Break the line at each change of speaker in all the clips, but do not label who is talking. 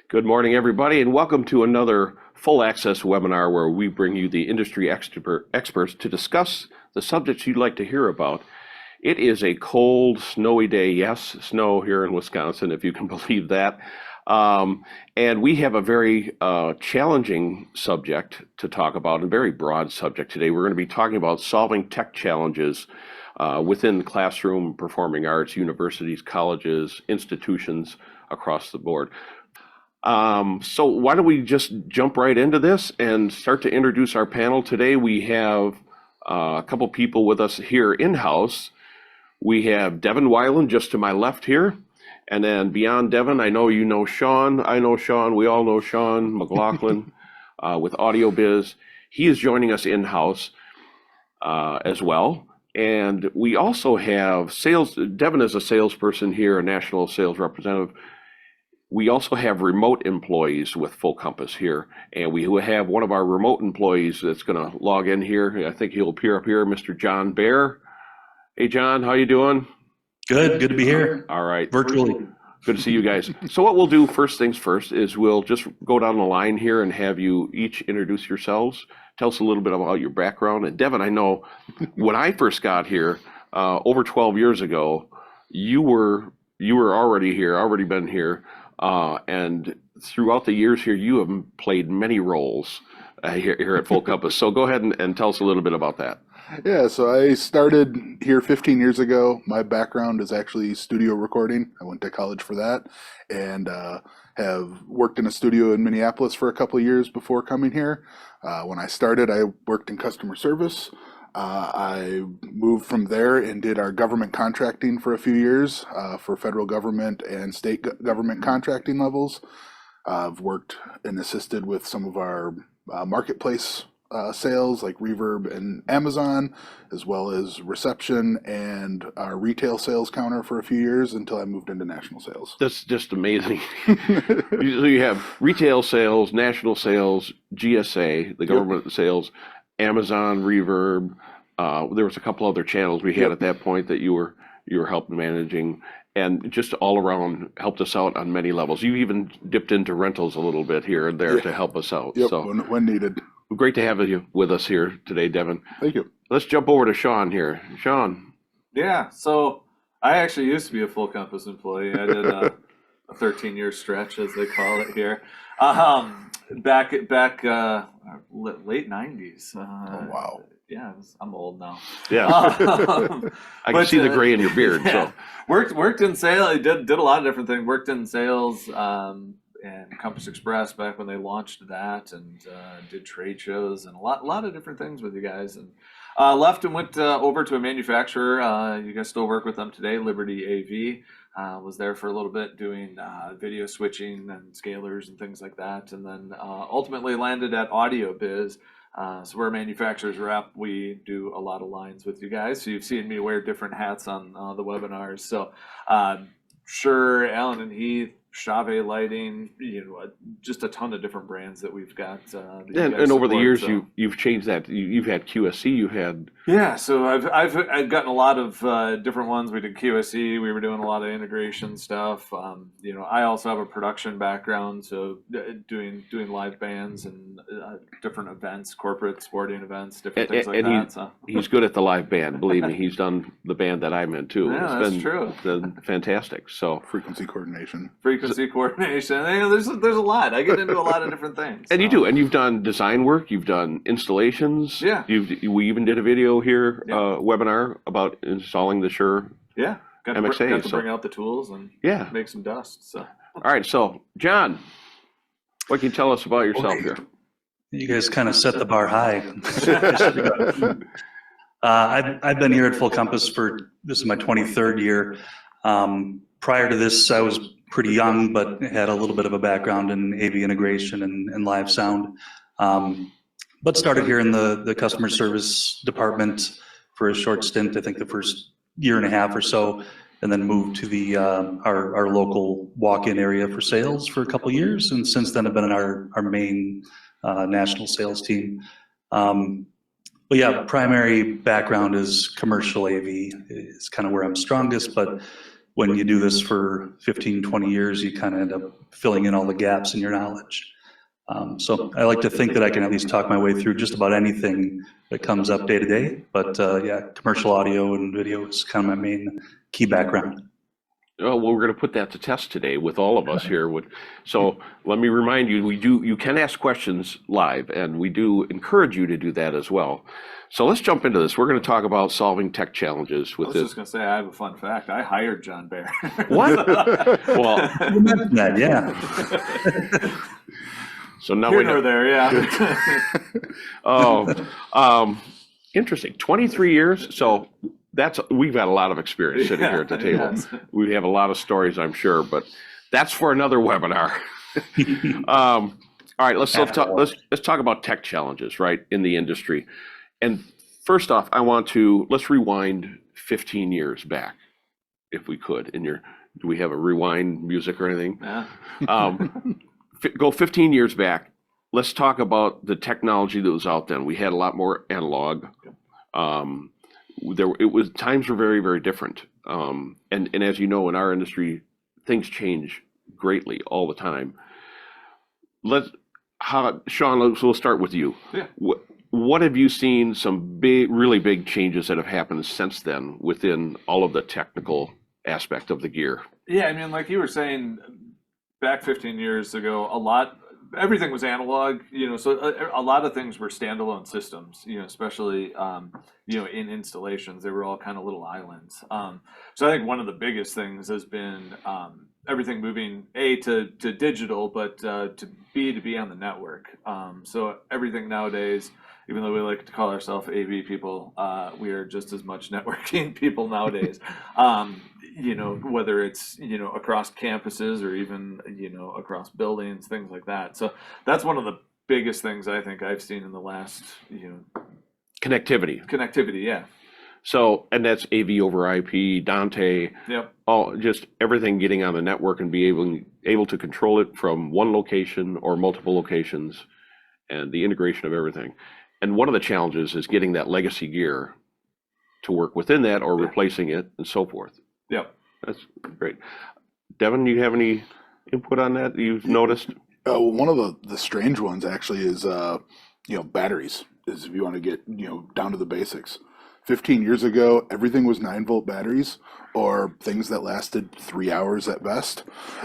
Good morning, everybody, and welcome to another full access webinar where we bring you the industry experts to discuss the subjects you'd like to hear about. It is a cold, snowy day. Yes, snow here in Wisconsin, if you can believe that. And we have a very challenging subject to talk about, a very broad subject today. We're going to be talking about solving tech challenges within classroom, performing arts, universities, colleges, institutions across the board. So why don't we just jump right into this and start to introduce our panel. Today we have a couple people with us here in-house. We have Devin Weiland just to my left here. And then beyond Devin, I know you know Sean. I know Sean. We all know Sean McLaughlin with AudioBiz. He is joining us in-house as well. And we also have sales. Devin is a salesperson here, a national sales representative. We also have remote employees with Full Compass here, and we have one of our remote employees that's going to log in here. I think he'll appear up here, Mr. John Bear. Hey, John, how you doing?
Good to be here.
All right.
Virtually.
Good to see you guys. So what we'll do first things first is we'll just go down the line here and have you each introduce yourselves. Tell us a little bit about your background. And Devin, I know when I first got here over 12 years ago, you were already here, already been here. And throughout the years here, you have played many roles here at Full Compass. So go ahead and tell us a little bit about that.
Yeah, so I started here 15 years ago. My background is actually studio recording. I went to college for that and have worked in a studio in Minneapolis for a couple of years before coming here. When I started, I worked in customer service. I moved from there and did our government contracting for a few years for federal government and state government contracting levels. I've worked and assisted with some of our marketplace sales like Reverb and Amazon, as well as reception and our retail sales counter for a few years until I moved into national sales.
That's just amazing. So you have retail sales, national sales, GSA, the government sales, Amazon, Reverb. There was a couple other channels we had at that point that you were helping managing, and just all around helped us out on many levels. You even dipped into rentals a little bit here and there to help us out.
Yep,
So
when needed.
great to have you with us here today, Devin.
Thank you.
Let's jump over to Sean here. Sean.
Yeah, so I actually used to be a Full Compass employee. I did a 13-year stretch, as they call it here. Back late 90s.
Oh, wow.
Yeah, I'm old now.
Yeah. I can see the gray in your beard.
Yeah,
So
worked in sales. I did a lot of different things. Worked in sales and Compass Express back when they launched that, and did trade shows and a lot of different things with you guys. And left and went over to a manufacturer. You guys still work with them today, Liberty AV. Was there for a little bit doing video switching and scalers and things like that, and then ultimately landed at AudioBiz. So we're a manufacturer's rep. We do a lot of lines with you guys. So you've seen me wear different hats on the webinars. So sure, Allen and Heath, Chave Lighting, just a ton of different brands that we've got.
and over the years, you've changed that. You've had QSC. You've had
So I've gotten a lot of different ones. We did QSE. We were doing a lot of integration stuff. I also have a production background, so doing live bands and different events, corporate sporting events, different things like that.
He's good at the live band. Believe me, he's done the band that I'm in too.
Yeah, that's true.
It's been fantastic. So
Frequency coordination.
Coordination. There's a lot. I get into a lot of different things.
And you do, and you've done design work. You've done installations.
Yeah.
We even did a video here, webinar about installing the Shure.
Yeah. Got
MXA.
to bring out the tools and make some dust. So.
All right. So, John, what can you tell us about yourself here?
You guys kind of set the bar high. I've been here at Full Compass this is my 23rd year. Prior to this, I was pretty young, but had a little bit of a background in AV integration and live sound. But started here in the customer service department for a short stint, I think the first year and a half or so, and then moved to our local walk-in area for sales for a couple of years. And since then, I've been in our main national sales team. But yeah, primary background is commercial AV is kind of where I'm strongest, but when you do this for 15, 20 years, you kind of end up filling in all the gaps in your knowledge. So I like to think that I can at least talk my way through just about anything that comes up day to day. But yeah, commercial audio and video is kind of my main key background.
Oh, well, we're going to put that to test today with all of us here. So let me remind you, you can ask questions live, and we do encourage you to do that as well. So let's jump into this. We're going to talk about solving tech challenges with
I was
this.
just gonna say I have a fun fact. I hired John Bear.
What? Well,
You mentioned that, yeah.
so now
Here
we
nor
know.
there, yeah.
Oh, interesting. 23 years. So we've got a lot of experience sitting here at the table.
Yes.
We have a lot of stories, I'm sure, but that's for another webinar. All right, let's talk about tech challenges, right, in the industry. And first off, let's rewind 15 years back, if we could. Do we have a rewind music or anything?
Yeah.
Go 15 years back. Let's talk about the technology that was out then. We had a lot more analog. Times were very, very different. And as you know, in our industry, things change greatly all the time. Sean, we'll start with you.
Yeah.
What have you seen some really big changes that have happened since then within all of the technical aspect of the gear?
Yeah, I mean, like you were saying, back 15 years ago, everything was analog, so a lot of things were standalone systems, especially, in installations, they were all kind of little islands. So I think one of the biggest things has been everything moving to digital, but to be on the network. So everything nowadays, even though we like to call ourselves AV people, we are just as much networking people nowadays. Whether it's, across campuses or even, across buildings, things like that. So that's one of the biggest things I think I've seen in the last,
Connectivity.
yeah.
So, and that's AV over IP, Dante,
Yep.
just everything getting on the network and be able to control it from one location or multiple locations, and the integration of everything. And one of the challenges is getting that legacy gear to work within that or replacing it and so forth.
Yep.
That's great. Devin, do you have any input on that you've noticed?
One of the strange ones actually is batteries. Is if you want to get down to the basics. 15 years ago, everything was 9-volt batteries or things that lasted 3 hours at best.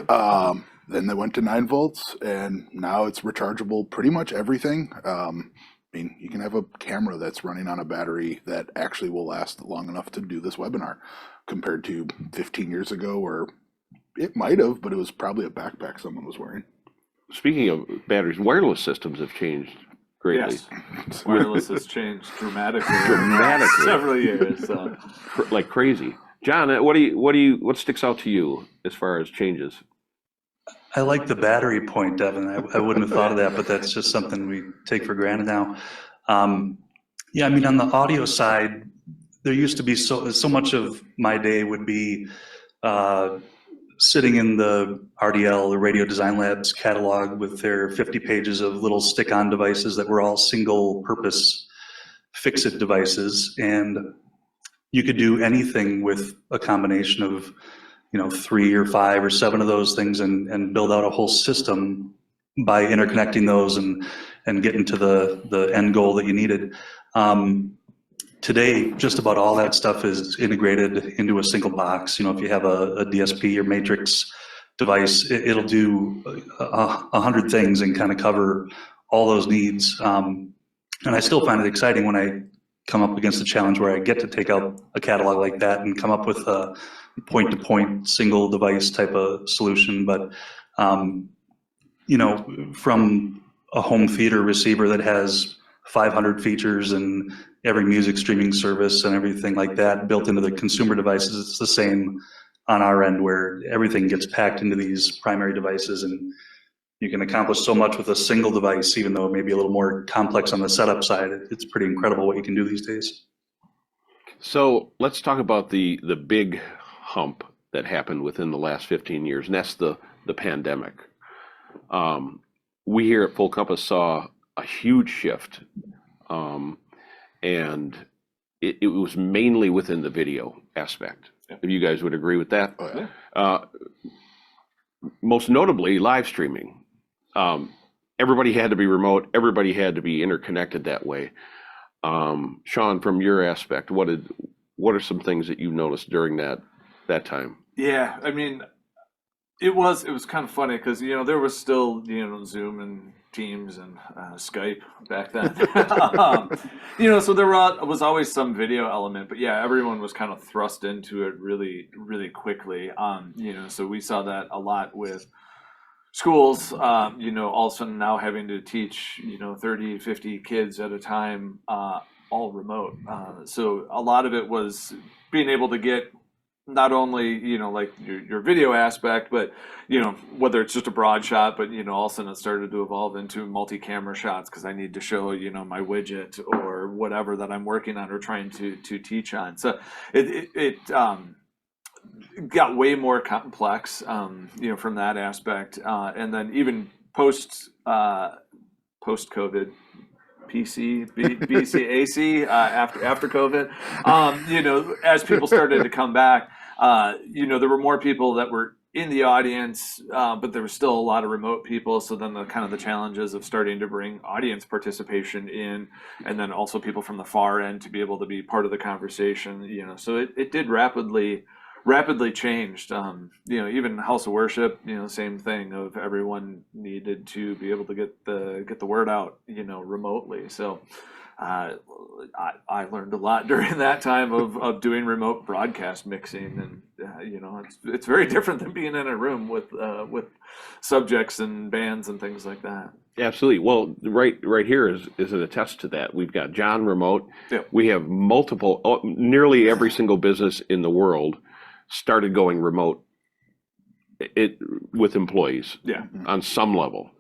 Then they went to 9 volts, and now it's rechargeable. Pretty much everything. You can have a camera that's running on a battery that actually will last long enough to do this webinar, compared to 15 years ago, where it might have, but it was probably a backpack someone was wearing.
Speaking of batteries, wireless systems have changed greatly.
Yes. Wireless has changed dramatically. In the last several years. So.
Like crazy. John, what sticks out to you as far as changes?
I like the battery point, Devin. I wouldn't have thought of that, but that's just something we take for granted now. Yeah, I mean, on the audio side, there used to be so much of my day would be sitting in the RDL, the Radio Design Labs catalog, with their 50 pages of little stick-on devices that were all single-purpose fix-it devices, and you could do anything with a combination of 3 or 5 or 7 of those things and build out a whole system by interconnecting those and getting to the end goal that you needed. Today, just about all that stuff is integrated into a single box. If you have a DSP or Matrix device, it'll do 100 things and kind of cover all those needs. And I still find it exciting when I come up against a challenge where I get to take out a catalog like that and come up with a point-to-point single device type of solution. But from a home theater receiver that has 500 features and every music streaming service and everything like that built into the consumer devices, it's the same on our end, where everything gets packed into these primary devices, and you can accomplish so much with a single device, even though it may be a little more complex on the setup side. It's pretty incredible what you can do these days.
So let's talk about the big hump that happened within the last 15 years, and that's the pandemic. We here at Full Compass saw a huge shift, and it was mainly within the video aspect.
Yeah.
If you guys would agree with that.
Oh, yeah.
Most notably, live streaming. Everybody had to be remote. Everybody had to be interconnected that way. Sean, from your aspect, what are some things that you noticed during that time?
Yeah, I mean, it was kind of funny because there was still Zoom and Teams and Skype back then. So there was always some video element, but yeah, everyone was kind of thrust into it really, really quickly. So we saw that a lot with schools. All of a sudden now having to teach 30, 50 kids at a time, all remote. So a lot of it was being able to get not only like your video aspect, but whether it's just a broad shot, but all of a sudden it started to evolve into multi-camera shots because I need to show my widget or whatever that I'm working on or trying to teach on. So it got way more complex from that aspect, and then even post COVID. BCAC after COVID, as people started to come back, there were more people that were in the audience, but there was still a lot of remote people. So then the challenges of starting to bring audience participation in, and then also people from the far end to be able to be part of the conversation. So it did rapidly changed. Even House of Worship, same thing of everyone needed to be able to get the word out, remotely. So I learned a lot during that time of doing remote broadcast mixing, and it's very different than being in a room with subjects and bands and things like that.
Absolutely. Well, right here is an attest to that. We've got John remote.
Yep.
We have multiple, nearly every single business in the world started going remote with employees.
Yeah.
On some level.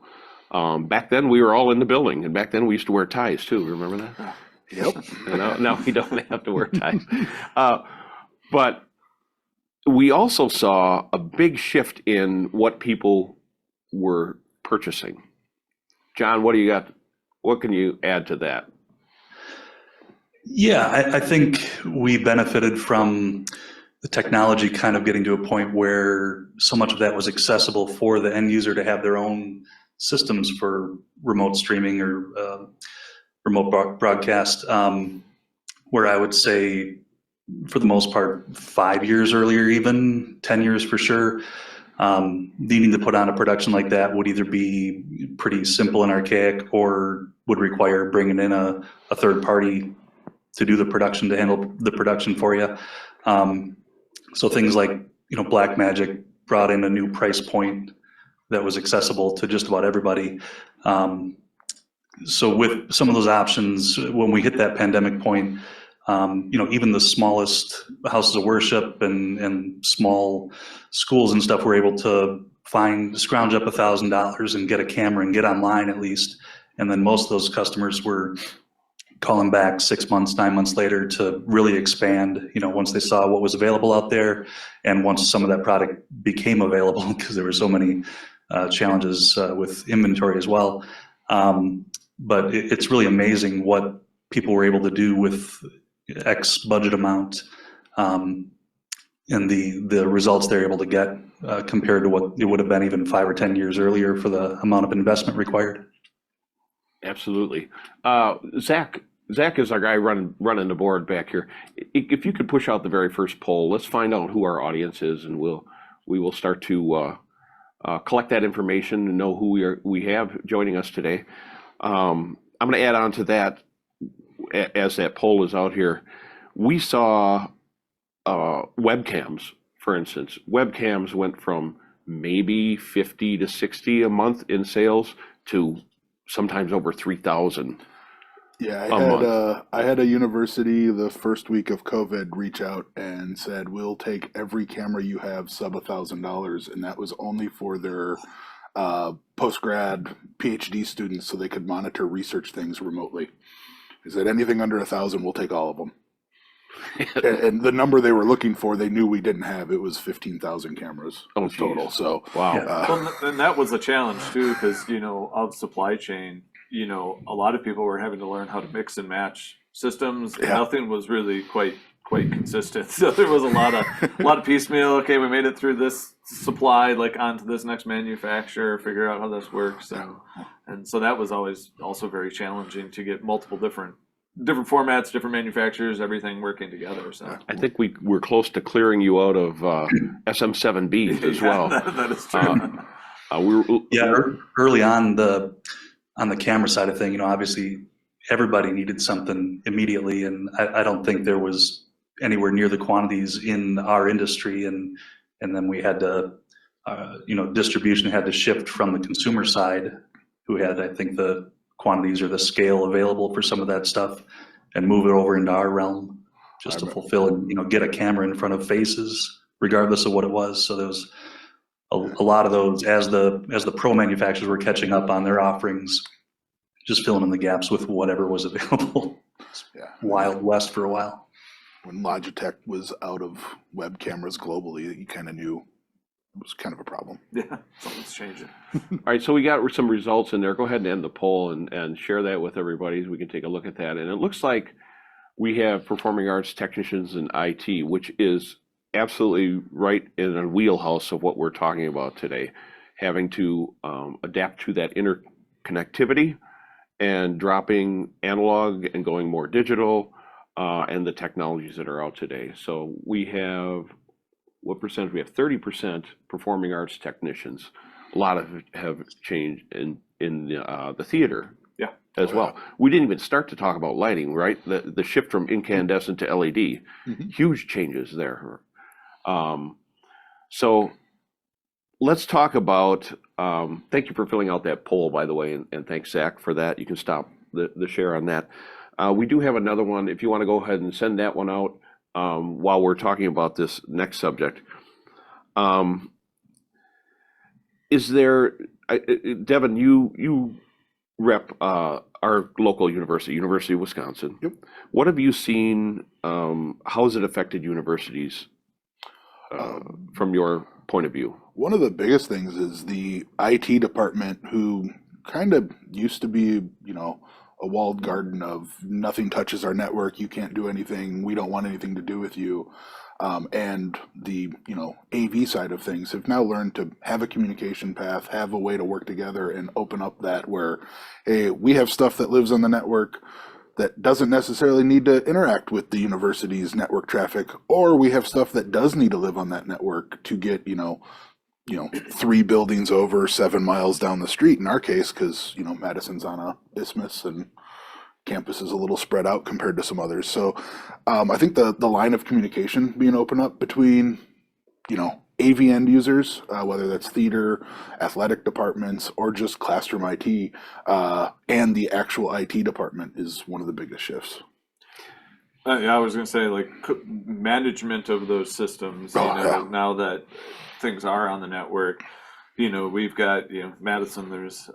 Back then we were all in the building, and back then we used to wear ties too. Remember that?
Yep.
And now we don't have to wear ties. But we also saw a big shift in what people were purchasing. John, what do you got? What can you add to that?
Yeah, I think we benefited from the technology kind of getting to a point where so much of that was accessible for the end user to have their own systems for remote streaming or remote broadcast, where I would say for the most part 5 years earlier, even 10 years for sure, needing to put on a production like that would either be pretty simple and archaic or would require bringing in a third party to do the production, to handle the production for you. So things like, Blackmagic brought in a new price point that was accessible to just about everybody. So with some of those options, when we hit that pandemic point, even the smallest houses of worship and small schools and stuff were able to scrounge up $1,000 and get a camera and get online at least. And then most of those customers were calling back 6 months, 9 months later to really expand, once they saw what was available out there, and once some of that product became available, because there were so many challenges with inventory as well. But it's really amazing what people were able to do with X budget amount, and the results they're able to get compared to what it would have been even 5 or 10 years earlier for the amount of investment required.
Absolutely. Zach is our guy running the board back here. If you could push out the very first poll, let's find out who our audience is, and we will start to collect that information and know who we have joining us today. I'm going to add on to that as that poll is out here. We saw webcams, for instance. Webcams went from maybe 50 to 60 a month in sales to sometimes over 3,000.
Yeah, I had a university the first week of COVID reach out and said, we'll take every camera you have sub $1,000, and that was only for their post-grad PhD students so they could monitor research things remotely. He said, anything under 1,000, we'll take all of them. And the number they were looking for, they knew we didn't have. It was 15,000 cameras total. So
wow.
Well, and that was a challenge too, because of supply chain. A lot of people were having to learn how to mix and match systems.
Yeah.
Nothing was really quite consistent. So there was a lot of piecemeal. Okay, we made it through this supply, like onto this next manufacturer, figure out how this works, and so that was always also very challenging to get multiple different formats, different manufacturers, everything working together. So
I think we're close to clearing you out of SM7B as well.
that is true.
Early on the camera side of thing, obviously everybody needed something immediately, and I don't think there was anywhere near the quantities in our industry, and then we had to, distribution had to shift from the consumer side, who had, I think, the quantities or the scale available for some of that stuff, and move it over into our realm just to fulfill and get a camera in front of faces, regardless of what it was. So there was a lot of those as the pro manufacturers were catching up on their offerings, just filling in the gaps with whatever was available.
Yeah.
Wild West for a while.
When Logitech was out of web cameras globally, you kind of knew it was kind of a problem.
Yeah, something's changing.
All right, so we got some results in there. Go ahead and end the poll and share that with everybody so we can take a look at that. And it looks like we have performing arts technicians in IT, which is absolutely right in a wheelhouse of what we're talking about today, having to adapt to that interconnectivity and dropping analog and going more digital, and the technologies that are out today. So we have, what percentage? We have 30% performing arts technicians. A lot of it have changed in the theater as well. We didn't even start to talk about lighting, right? The shift from incandescent to LED, huge changes there. So let's talk about, thank you for filling out that poll, by the way, and thanks, Zach, for that. You can stop the share on that. We do have another one. If you want to go ahead and send that one out while we're talking about this next subject. Is there, Devin, you rep our local university, University of Wisconsin.
Yep.
What have you seen? How has it affected universities from your point of view?
One of the biggest things is the IT department, who kind of used to be, a walled garden of nothing touches our network, you can't do anything, we don't want anything to do with you. And the, AV side of things have now learned to have a communication path, have a way to work together and open up that where, hey, we have stuff that lives on the network that doesn't necessarily need to interact with the university's network traffic, or we have stuff that does need to live on that network to get, 3 buildings over 7 miles down the street in our case, because, Madison's on a isthmus and campus is a little spread out compared to some others. So I think the line of communication being open up between, AV end users, whether that's theater, athletic departments, or just classroom IT, and the actual IT department is one of the biggest shifts.
Yeah, I was going to say, like, management of those systems, now that things are on the network, we've got, Madison, there's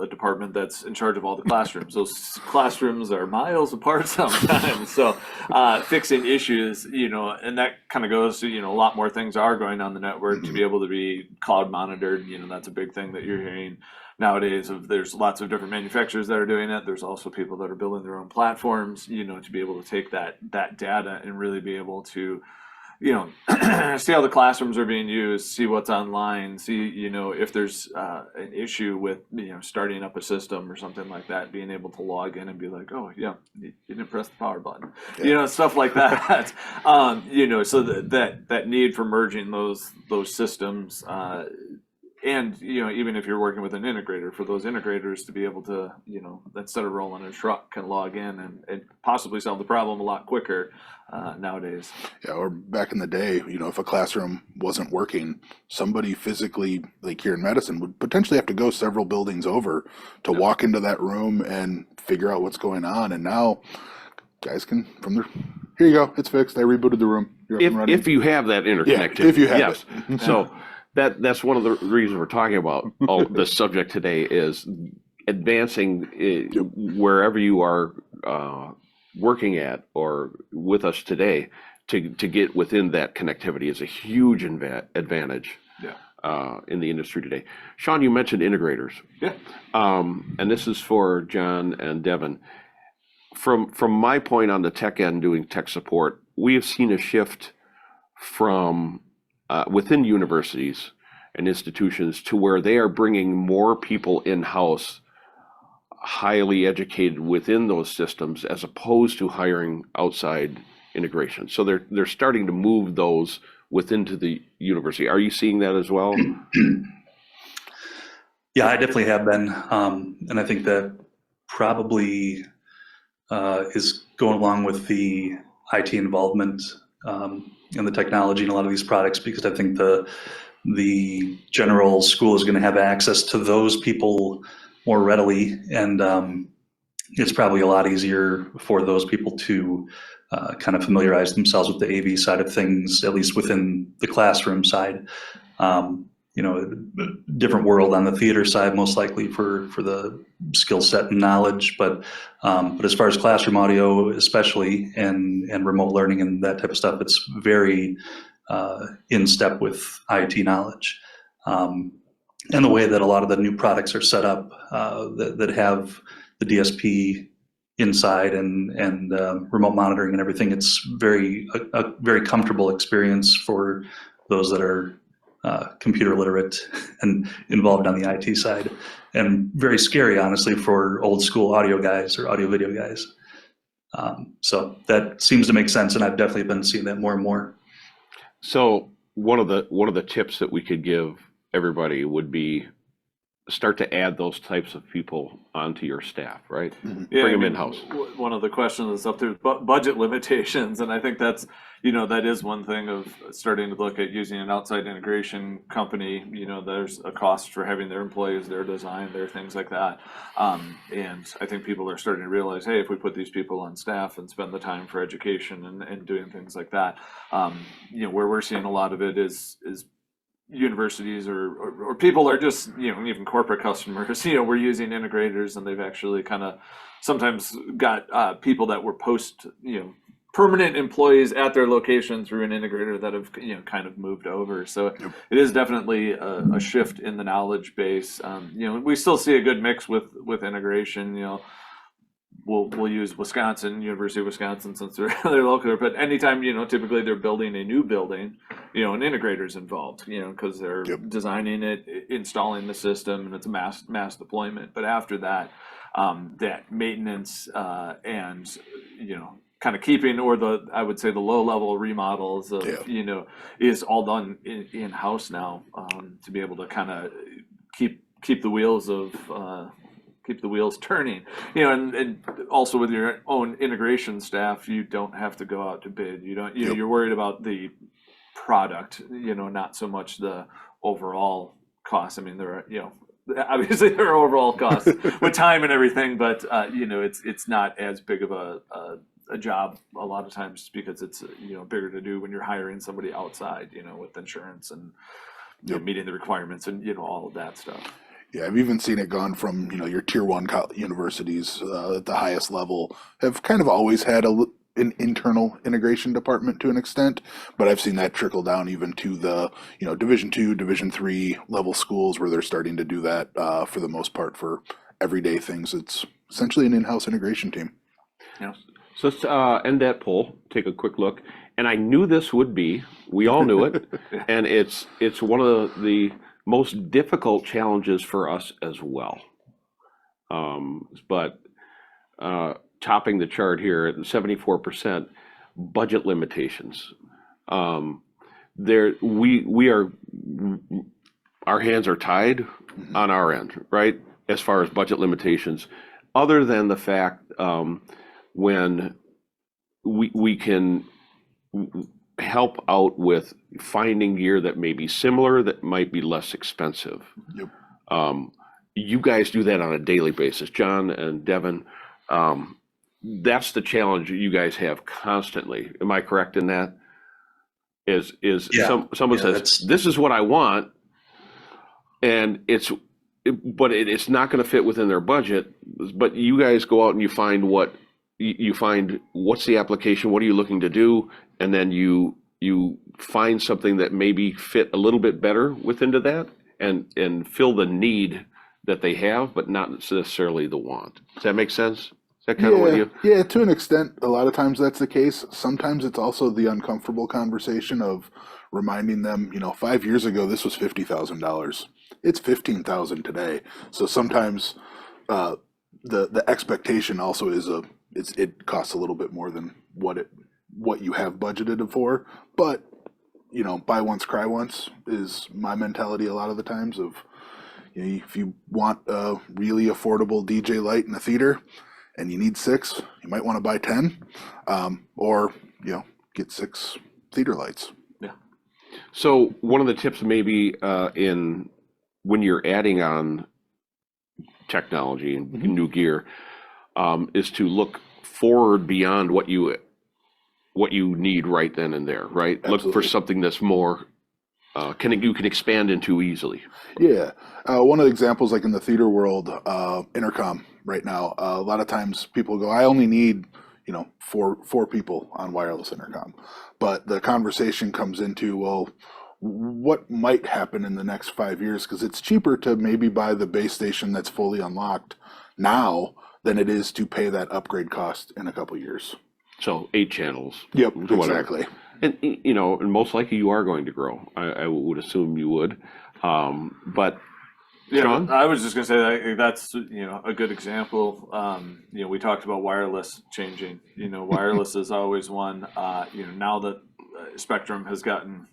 a department that's in charge of all the classrooms. Those classrooms are miles apart sometimes. So fixing issues, and that kind of goes to, a lot more things are going on the network to be able to be cloud monitored. That's a big thing that you're hearing nowadays. There's lots of different manufacturers that are doing it. There's also people that are building their own platforms, to be able to take that data and really be able to, see how the classrooms are being used, see what's online, see, if there's an issue with, starting up a system or something like that, being able to log in and be like, oh, yeah, you didn't press the power button, stuff like that. So that need for merging those systems, and, even if you're working with an integrator, for those integrators to be able to, instead of rolling a truck, can log in and possibly solve the problem a lot quicker nowadays.
Yeah, or back in the day, if a classroom wasn't working, somebody physically, like here in Madison, would potentially have to go several buildings over to walk into that room and figure out what's going on. And now guys can, from their, here you go, it's fixed, I rebooted the room. You're up and running.
If you have that interconnectivity.
Yeah, if you have it.
So that's one of the reasons we're talking about the subject today is advancing wherever you are working at or with us today to get within that connectivity is a huge advantage in the industry today. Sean, you mentioned integrators.
Yeah.
And this is for John and Devin. from my point on the tech end doing tech support, we have seen a shift from within universities and institutions to where they are bringing more people in-house, highly educated within those systems, as opposed to hiring outside integration. So they're starting to move those within to the university. Are you seeing that as well?
Yeah, I definitely have been. And I think that probably is going along with the IT involvement and the technology in a lot of these products, because I think the general school is going to have access to those people more readily, and it's probably a lot easier for those people to kind of familiarize themselves with the AV side of things, at least within the classroom side. You know, different world on the theater side, most likely for the skill set and knowledge, but as far as classroom audio, especially, and remote learning and that type of stuff, it's very in step with IT knowledge. And the way that a lot of the new products are set up that have the DSP inside and remote monitoring and everything, it's a very comfortable experience for those that are computer literate and involved on the IT side, and very scary, honestly, for old school audio guys or audio video guys. So that seems to make sense, and I've definitely been seeing that more and more.
So one of the tips that we could give everybody would be start to add those types of people onto your staff, right?
Yeah,
Bring them in-house.
One of the questions that's up there is budget limitations, and I think that's, that is one thing of starting to look at using an outside integration company. There's a cost for having their employees, their design, their things like that. And I think people are starting to realize, hey, if we put these people on staff and spend the time for education and doing things like that, where we're seeing a lot of it is universities or people are just, even corporate customers, we're using integrators, and they've actually kind of sometimes got people that were permanent employees at their location through an integrator that have, kind of moved over. So it is definitely a shift in the knowledge base. We still see a good mix with integration. We'll use University of Wisconsin, since they're local. But anytime, typically they're building a new building, an integrator's involved, because they're designing it, installing the system, and it's a mass deployment. But after that, that maintenance and kind of keeping, or I would say the low level remodels of is all done in house now, to be able to kind of keep the wheels turning, and also with your own integration staff, you don't have to go out to bid. You're worried about the product, not so much the overall cost. I mean, there are, obviously there are overall costs with time and everything, but it's not as big of a job a lot of times, because it's bigger to do when you're hiring somebody outside, with insurance and meeting the requirements and all of that stuff.
Yeah, I've even seen it gone from, your tier one universities at the highest level have kind of always had an internal integration department to an extent, but I've seen that trickle down even to the, Division II, Division III level schools, where they're starting to do that for the most part for everyday things. It's essentially an in-house integration team.
Yeah.
So let's end that poll, take a quick look. And I knew this would be, we all knew it, and it's one of the most difficult challenges for us as well. But topping the chart here at 74%, budget limitations. We are, our hands are tied on our end, right? As far as budget limitations, other than the fact when we can help out with finding gear that may be similar, that might be less expensive. You guys do that on a daily basis, John and Devin. That's the challenge you guys have constantly. Am I correct in that? Someone says, this is what I want, and it's not going to fit within their budget, but you guys go out and you find what's the application, what are you looking to do, and then you find something that maybe fit a little bit better within to that, and fill the need that they have, but not necessarily the want. Does that make sense? Is that kind of what
Yeah,
you?
yeah, to an extent, a lot of times that's the case. Sometimes it's also the uncomfortable conversation of reminding them, 5 years ago this was $50,000. It's 15,000 today. So sometimes uh, the expectation also is it costs a little bit more than what you have budgeted it for. But buy once, cry once is my mentality a lot of the times of, if you want a really affordable DJ light in a theater and you need 6, you might want to buy 10, or get 6 theater lights.
So one of the tips maybe in when you're adding on technology and new gear is to look forward beyond what you need right then and there, right? Look for
Absolutely.
something that's more you can expand into easily.
Yeah, one of the examples, like in the theater world, intercom right now. A lot of times people go, I only need four people on wireless intercom, but the conversation comes into, well, what might happen in the next 5 years? Because it's cheaper to maybe buy the base station that's fully unlocked now than it is to pay that upgrade cost in a couple years.
So 8 channels.
Yep,
whatever.
exactly.
And and most likely you are going to grow. I would assume you would. But
Yeah,
Sean?
I was just gonna say that that's a good example. We talked about wireless changing. Wireless is always one. Now that Spectrum has gotten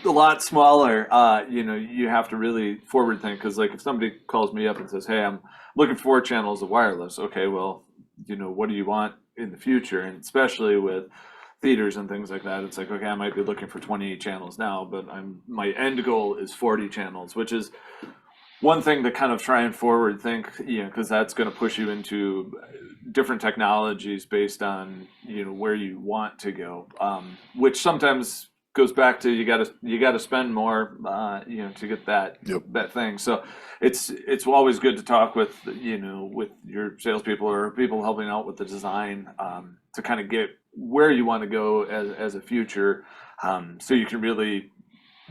a lot smaller, you have to really forward think, because like if somebody calls me up and says, "Hey, I'm looking for 4 channels of wireless," okay, well, what do you want in the future? And especially with theaters and things like that, it's like, okay, I might be looking for 28 channels now, but my end goal is 40 channels, which is one thing to kind of try and forward think, because that's going to push you into different technologies based on where you want to go, which sometimes goes back to you got to spend more to get that
Yep.
that thing. So it's always good to talk with with your salespeople or people helping out with the design, to kind of get where you want to go as a future, so you can really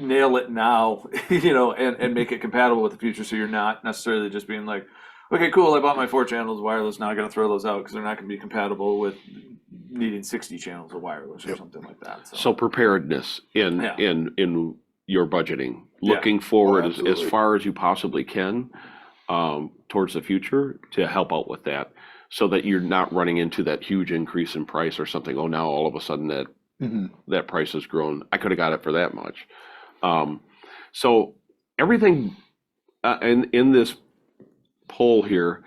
nail it now, and make it compatible with the future. So you're not necessarily just being like, okay, cool, I bought my 4 channels of wireless, now I got to throw those out because they're not going to be compatible with needing 60 channels of wireless or something like that.
So preparedness in
Yeah.
in your budgeting,
Yeah.
looking forward as
absolutely.
far as you possibly can towards the future to help out with that, so that you're not running into that huge increase in price or something. Oh, now all of a sudden that price has grown. I could have got it for that much. So everything in this poll here,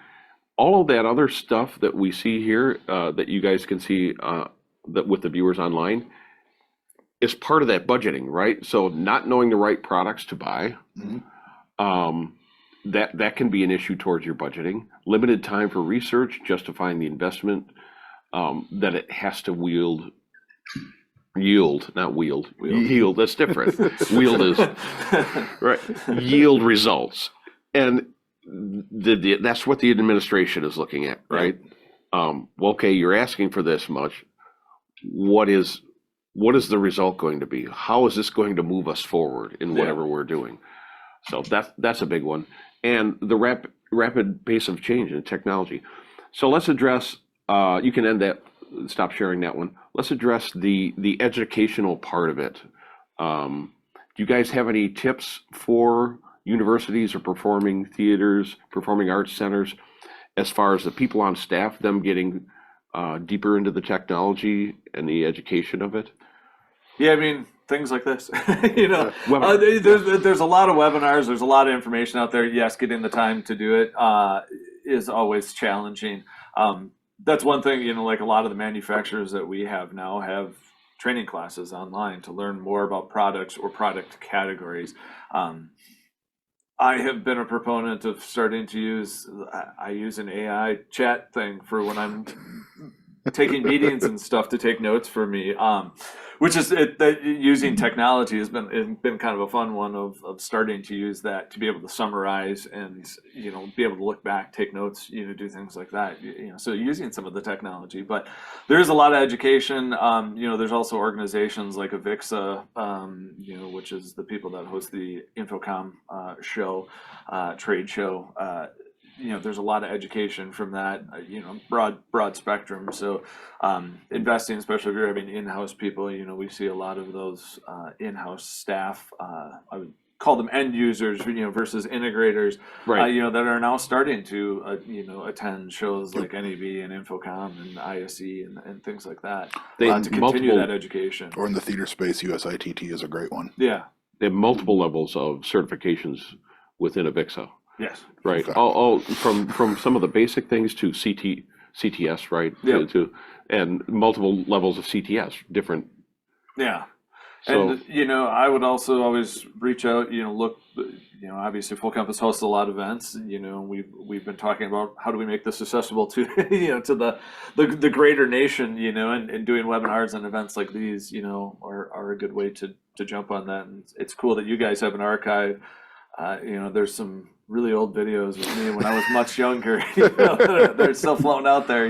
all of that other stuff that we see here, that you guys can see that with the viewers online, is part of that budgeting, right? So not knowing the right products to buy, that can be an issue towards your budgeting. Limited time for research, justifying the investment that it has to yield, that's different. Yield is right. Yield results, and that's what the administration is looking at, right? Well, okay, you're asking for this much. What is the result going to be? How is this going to move us forward in whatever we're doing? So that's a big one, and the rapid pace of change in technology. So let's address. You can end that. Stop sharing that one. Let's address the educational part of it. Do you guys have any tips for universities or performing theaters, performing arts centers, as far as the people on staff, them getting deeper into the technology and the education of it?
Yeah, I mean, things like this.
Webinar.
There's a lot of webinars. There's a lot of information out there. Yes, getting the time to do it is always challenging. That's one thing, like a lot of the manufacturers that we have now have training classes online to learn more about products or product categories. I have been a proponent of starting to use an AI chat thing for when I'm taking meetings and stuff to take notes for me, which is using technology has been kind of a fun one of starting to use that to be able to summarize and be able to look back, take notes, do things like that. So using some of the technology, but there's a lot of education. There's also organizations like Avixa, which is the people that host the Infocom show, trade show. there's a lot of education from that, broad spectrum. So investing, especially if you're having in-house people, we see a lot of those in-house staff. I would call them end users, versus integrators,
Right.
that are now starting to, attend shows like NEB and Infocom and ISE and things like that
They
to
have
continue
multiple,
that education.
Or in the theater space, USITT is a great one.
Yeah.
they have multiple levels of certifications within Avixa.
Yes.
Right.
Fact.
All from some of the basic things to CTS, right?
Yeah.
And multiple levels of CTS, different.
Yeah.
So
And, I would also always reach out, look, obviously Full Compass hosts a lot of events, and we've been talking about how do we make this accessible to, to the greater nation, and doing webinars and events like these, are a good way to jump on that. And it's cool that you guys have an archive. There's some really old videos of me when I was much younger, they're still floating out there,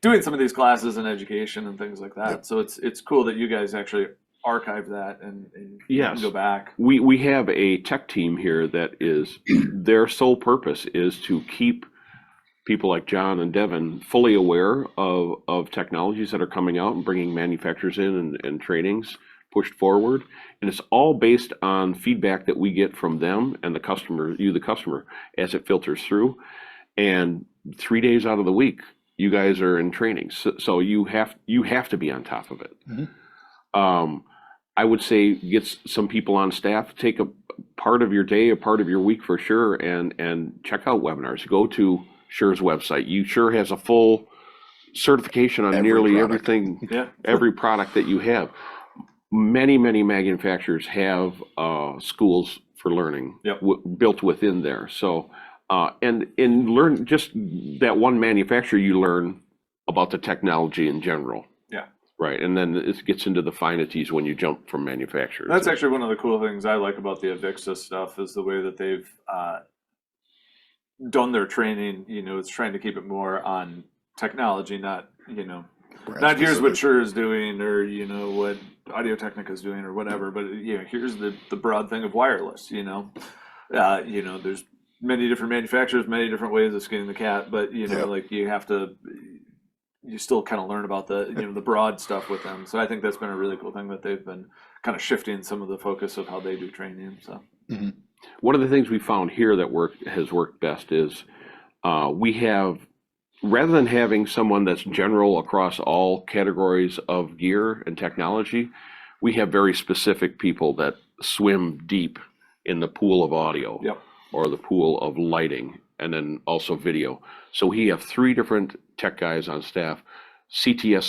doing some of these classes and education and things like that.
Yep.
So it's cool that you guys actually archive that and
Yes.
go back.
we have a tech team here that is their sole purpose is to keep people like John and Devin fully aware of technologies that are coming out and bringing manufacturers in and trainings pushed forward. And it's all based on feedback that we get from them and the customer, the customer, as it filters through. And 3 days out of the week, you guys are in training. So you have to be on top of it.
Mhm.
I would say get some people on staff, take a part of your day, a part of your week for sure, and check out webinars. Go to Sure's website. Sure has a full certification on
Every
nearly
product.
everything,
Yeah.
every product that you have. Many manufacturers have schools for learning
Yep.
built within there. So, and learn just that one manufacturer, you learn about the technology in general.
Yeah.
Right, and then it gets into the finities when you jump from manufacturers.
That's actually one of the cool things I like about the Avixa stuff is the way that they've done their training. It's trying to keep it more on technology, not
Brand
not here's what
specific.
Shure is doing or what Audio Technica is doing or whatever, but here's the broad thing of wireless. There's many different manufacturers, many different ways of skinning the cat, but
Yeah.
like you still kind of learn about the the broad stuff with them. So I think that's been a really cool thing that they've been kind of shifting some of the focus of how they do training. So
One of the things we found here that has worked best is we have, rather than having someone that's general across all categories of gear and technology, we have very specific people that swim deep in the pool of audio.
Yep.
Or the pool of lighting, and then also video. So we have 3 different tech guys on staff, CTS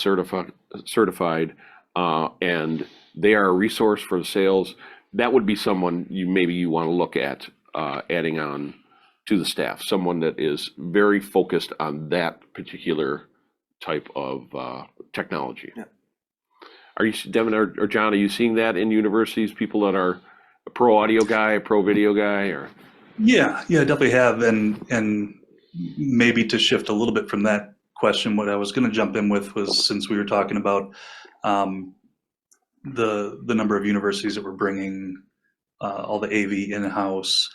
certified, and they are a resource for the sales. That would be someone you want to look at adding on to the staff, someone that is very focused on that particular type of technology.
Yeah.
Are you, Devin or John, are you seeing that in universities, people that are a pro audio guy, a pro video guy, or?
Yeah, definitely have. And maybe to shift a little bit from that question, what I was going to jump in with was, since we were talking about the number of universities that were bringing all the AV in-house,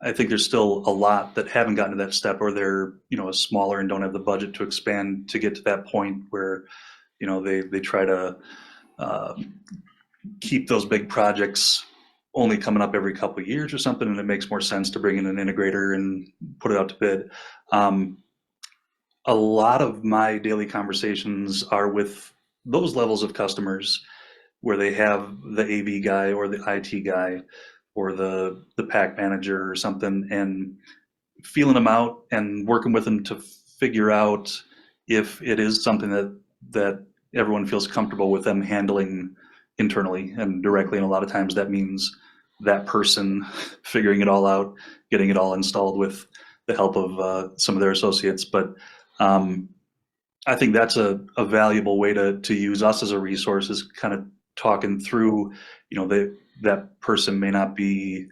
I think there's still a lot that haven't gotten to that step, or they're smaller and don't have the budget to expand to get to that point where they try to keep those big projects only coming up every couple of years or something, and it makes more sense to bring in an integrator and put it out to bid. A lot of my daily conversations are with those levels of customers where they have the AV guy or the IT guy or the pack manager or something, and feeling them out and working with them to figure out if it is something that everyone feels comfortable with them handling internally and directly. And a lot of times that means that person figuring it all out, getting it all installed with the help of some of their associates. But I think that's a valuable way to use us as a resource, is kind of talking through, that person may not be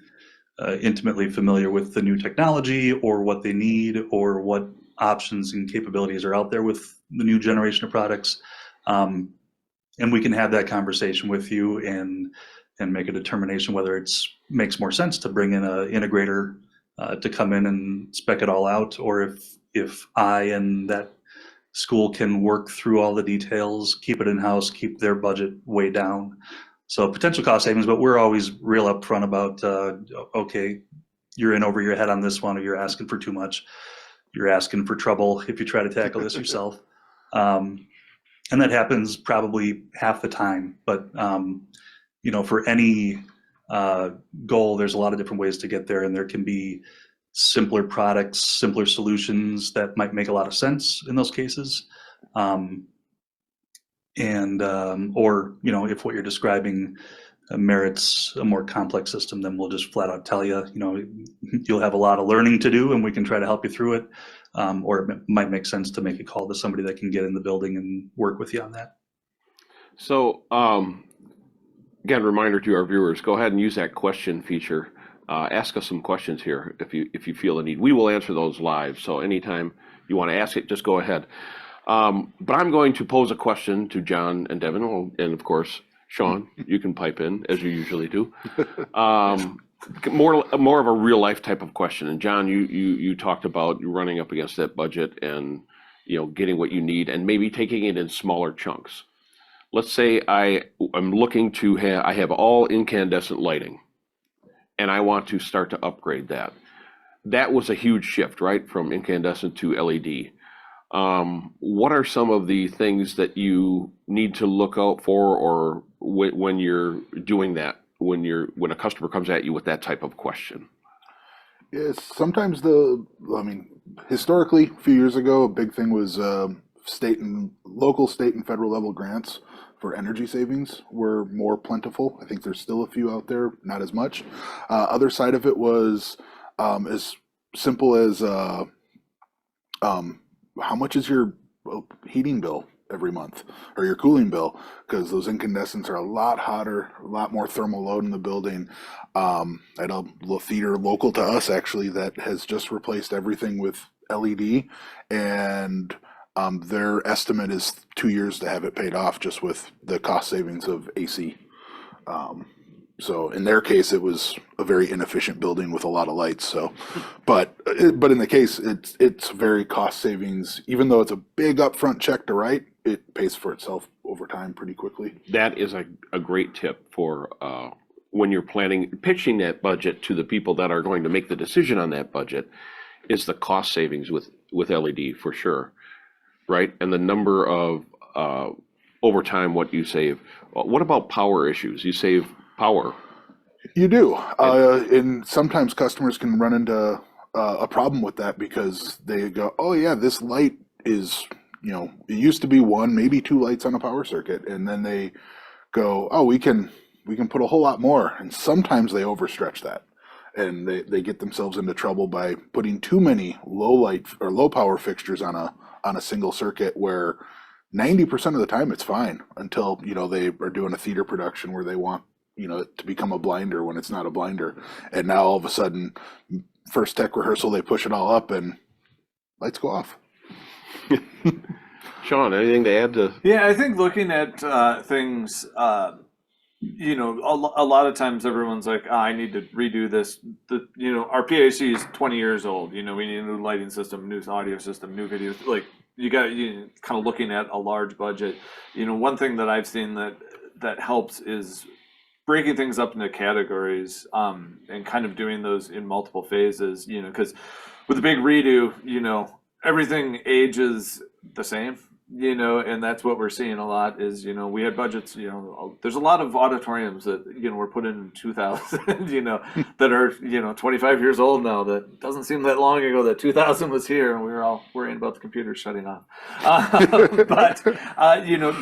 intimately familiar with the new technology or what they need or what options and capabilities are out there with the new generation of products. And we can have that conversation with you and make a determination whether it makes more sense to bring in an integrator to come in and spec it all out, or if I and that school can work through all the details, keep it in-house, keep their budget way down. So potential cost savings, but we're always real upfront about, okay, you're in over your head on this one, or you're asking for too much. You're asking for trouble if you try to tackle this yourself. And that happens probably half the time, but for any goal, there's a lot of different ways to get there, and there can be simpler products, simpler solutions that might make a lot of sense in those cases. Or if what you're describing merits a more complex system, then we'll just flat out tell you, you'll have a lot of learning to do, and we can try to help you through it. Or it might make sense to make a call to somebody that can get in the building and work with you on that.
So, again, reminder to our viewers, go ahead and use that question feature. Ask us some questions here if you feel the need. We will answer those live. So anytime you want to ask it, just go ahead. But I'm going to pose a question to John and Devin, and of course, Sean, you can pipe in as you usually do. More of a real life type of question. And John, you talked about you running up against that budget and getting what you need and maybe taking it in smaller chunks. Let's say I'm looking to I have all incandescent lighting, and I want to start to upgrade that. That was a huge shift, right, from incandescent to LED. What are some of the things that you need to look out for, or when you're doing that, when a customer comes at you with that type of question?
Yes, sometimes historically, a few years ago, a big thing was local, state, and federal level grants for energy savings were more plentiful. I think there's still a few out there, not as much. Other side of it was as simple as how much is your heating bill every month, or your cooling bill, because those incandescents are a lot hotter, a lot more thermal load in the building. At a theater local to us, actually, that has just replaced everything with LED, and their estimate is 2 years to have it paid off, just with the cost savings of AC. So in their case, it was a very inefficient building with a lot of lights. So, but in the case, it's very cost savings. Even though it's a big upfront check to write, it pays for itself over time pretty quickly.
That is a great tip for when you're pitching that budget to the people that are going to make the decision on that budget, is the cost savings with LED for sure, right? And the number of over time what you save. What about power issues? You save power.
You do, and sometimes customers can run into a problem with that, because they go, "Oh yeah, this light is, it used to be one, maybe two lights on a power circuit," and then they go, "Oh, we can put a whole lot more," and sometimes they overstretch that, and they get themselves into trouble by putting too many low power fixtures on a single circuit, where 90% of the time it's fine until they are doing a theater production where they want it to become a blinder when it's not a blinder, and now all of a sudden, first tech rehearsal, they push it all up and lights go off.
Sean, anything to add to?
Yeah, I think looking at things, a lot of times everyone's like, I need to redo this. Our PAC is 20 years old. We need a new lighting system, new audio system, new video. Like you kind of looking at a large budget. One thing that I've seen that helps is breaking things up into categories, and kind of doing those in multiple phases, because with a big redo, everything ages the same, and that's what we're seeing a lot is, we had budgets, there's a lot of auditoriums that, were put in 2000, that are, 25 years old now. That doesn't seem that long ago that 2000 was here and we were all worrying about the computers shutting off. But,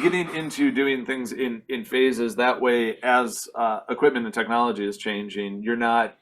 getting into doing things in phases, that way as equipment and technology is changing, you're not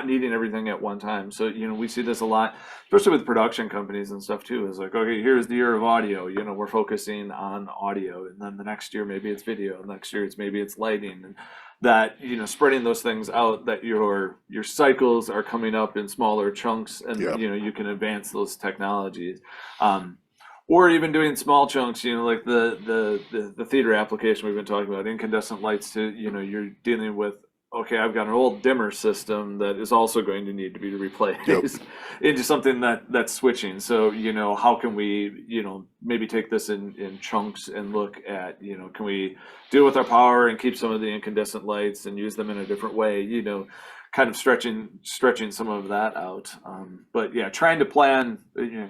needing everything at one time. So, we see this a lot, especially with production companies and stuff too. It's like, okay, here's the year of audio, we're focusing on audio, and then the next year, maybe it's video, next year maybe it's lighting, and that, spreading those things out, that your cycles are coming up in smaller chunks, and,
Yep.
You can advance those technologies. Or even doing small chunks, like the theater application we've been talking about, incandescent lights to, you're dealing with okay, I've got an old dimmer system that is also going to need to be replaced into something that's switching. So, how can we, maybe take this in chunks and look at, can we deal with our power and keep some of the incandescent lights and use them in a different way, kind of stretching some of that out. But yeah, trying to plan,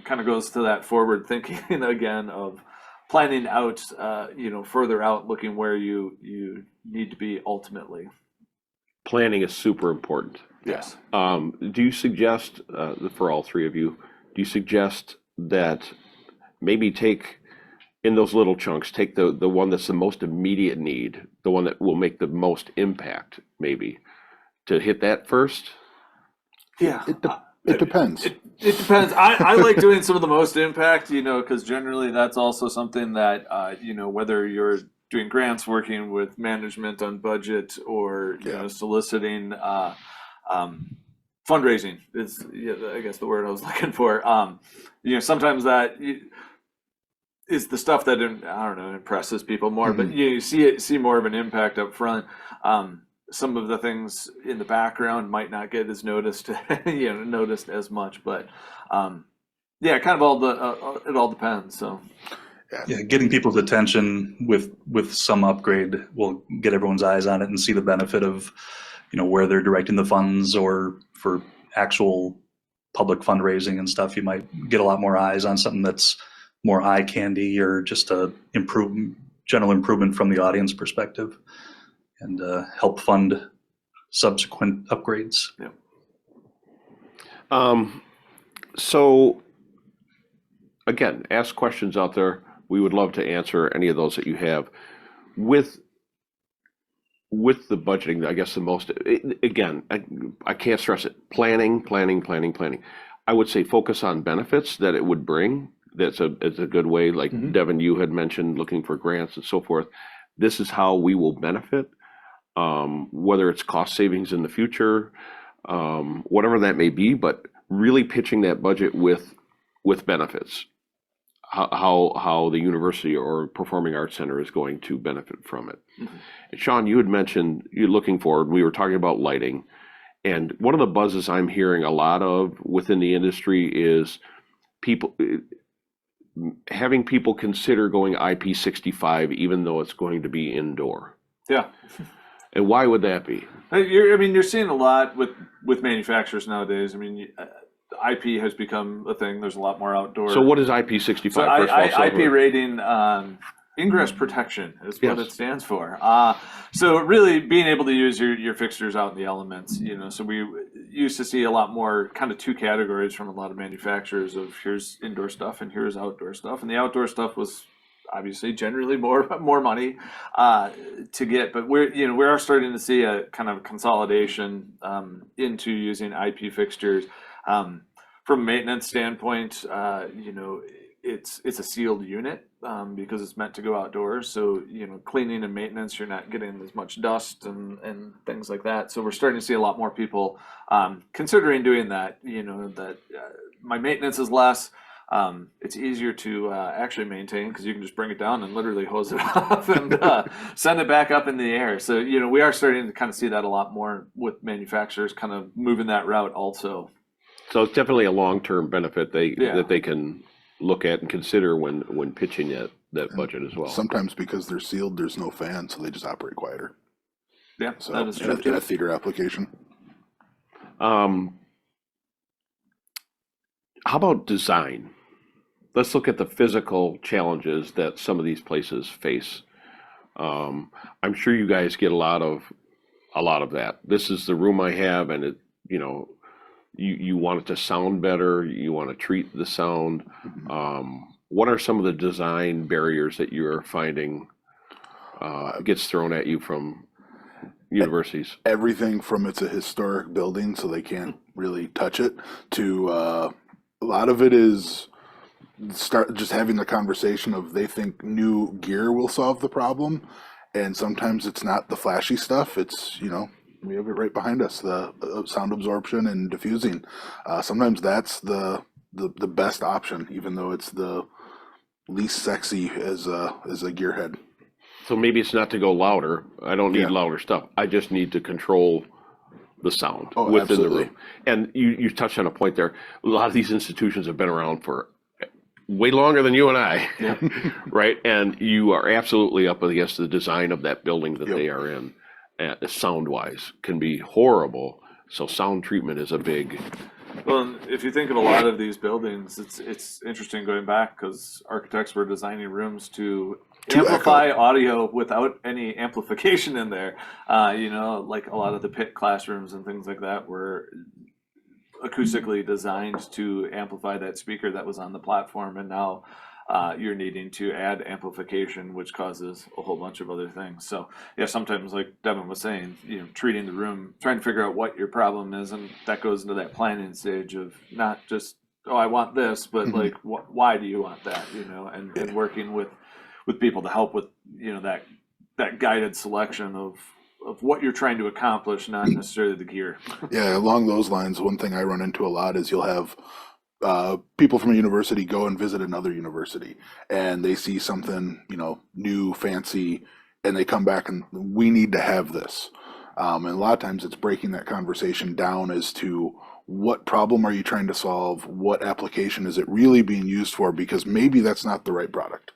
kind of goes to that forward thinking again of planning out, further out, looking where you need to be ultimately.
Planning is super important.
Yes.
Do you suggest, for all three of you, do you suggest that maybe take in those little chunks, take the one that's the most immediate need, the one that will make the most impact, maybe, to hit that first?
Yeah.
It depends.
It depends. I like doing some of the most impact, because generally that's also something that, whether you're doing grants, working with management on budget, or soliciting fundraising is, I guess, the word I was looking for. Sometimes that is the stuff that, I don't know, impresses people more. But you see more of an impact up front. Some of the things in the background might not get as noticed as much. But kind of it all depends. So.
Yeah, getting people's attention with some upgrade will get everyone's eyes on it and see the benefit of, where they're directing the funds, or for actual public fundraising and stuff. You might get a lot more eyes on something that's more eye candy, or just a general improvement from the audience perspective, and help fund subsequent upgrades.
Yeah. So again, ask questions out there. We would love to answer any of those that you have. With the budgeting, I guess the most, again, I can't stress it, planning. I would say focus on benefits that it would bring. It's a good way, like Devin, you had mentioned, looking for grants and so forth. This is how we will benefit, whether it's cost savings in the future, whatever that may be, but really pitching that budget with benefits. How the university or performing arts center is going to benefit from it. And Sean, you had mentioned you're looking forward. We were talking about lighting, and one of the buzzes I'm hearing a lot of within the industry is having people consider going IP65 even though it's going to be indoor.
Yeah.
And why would that be?
You're seeing a lot with manufacturers nowadays. IP has become a thing. There's a lot more outdoor.
So what is IP65?
So IP rating, ingress protection is what it stands for. So really being able to use your fixtures out in the elements, so we used to see a lot more kind of two categories from a lot of manufacturers of here's indoor stuff and here's outdoor stuff. And the outdoor stuff was obviously generally more money to get, but we are starting to see a kind of consolidation into using IP fixtures. From a maintenance standpoint, it's a sealed unit because it's meant to go outdoors. So cleaning and maintenance, you're not getting as much dust and things like that. So we're starting to see a lot more people considering doing that. My maintenance is less. It's easier to actually maintain because you can just bring it down and literally hose it off and send it back up in the air. So we are starting to kind of see that a lot more with manufacturers kind of moving that route also.
So it's definitely a long-term benefit that they can look at and consider when pitching that budget as well.
Sometimes because they're sealed, there's no fan, so they just operate quieter.
Yeah,
so
that is true.
In a theater application.
How about design? Let's look at the physical challenges that some of these places face. I'm sure you guys get a lot of that. This is the room I have, and you want it to sound better. You want to treat the sound. What are some of the design barriers that you're finding gets thrown at you from universities?
Everything from it's a historic building, so they can't really touch it, to a lot of it is start just having the conversation of they think new gear will solve the problem, and sometimes it's not the flashy stuff. It's we have it right behind us, the sound absorption and diffusing. Sometimes that's the best option, even though it's the least sexy as a gearhead.
So maybe it's not to go louder. I don't need
Yeah.
louder stuff. I just need to control the sound
Oh,
within
absolutely.
the room. And you touched on a point there. A lot of these institutions have been around for way longer than you and I, right? And you are absolutely up against the design of that building that
Yep.
they are in. Sound-wise can be horrible. So sound treatment is a big.
Well, and if you think of a lot of these buildings, it's interesting going back because architects were designing rooms to amplify audio without any amplification in there. Like a lot of the pit classrooms and things like that were acoustically designed to amplify that speaker that was on the platform, and now you're needing to add amplification, which causes a whole bunch of other things. So yeah, sometimes like Devin was saying, treating the room, trying to figure out what your problem is, and that goes into that planning stage of not just, oh, I want this, but like why do you want that, and working with people to help with that guided selection of what you're trying to accomplish, not necessarily the gear.
Yeah, along those lines, one thing I run into a lot is you'll have people from a university go and visit another university, and they see something, new, fancy, and they come back and we need to have this. And a lot of times it's breaking that conversation down as to what problem are you trying to solve? What application is it really being used for? Because maybe that's not the right product.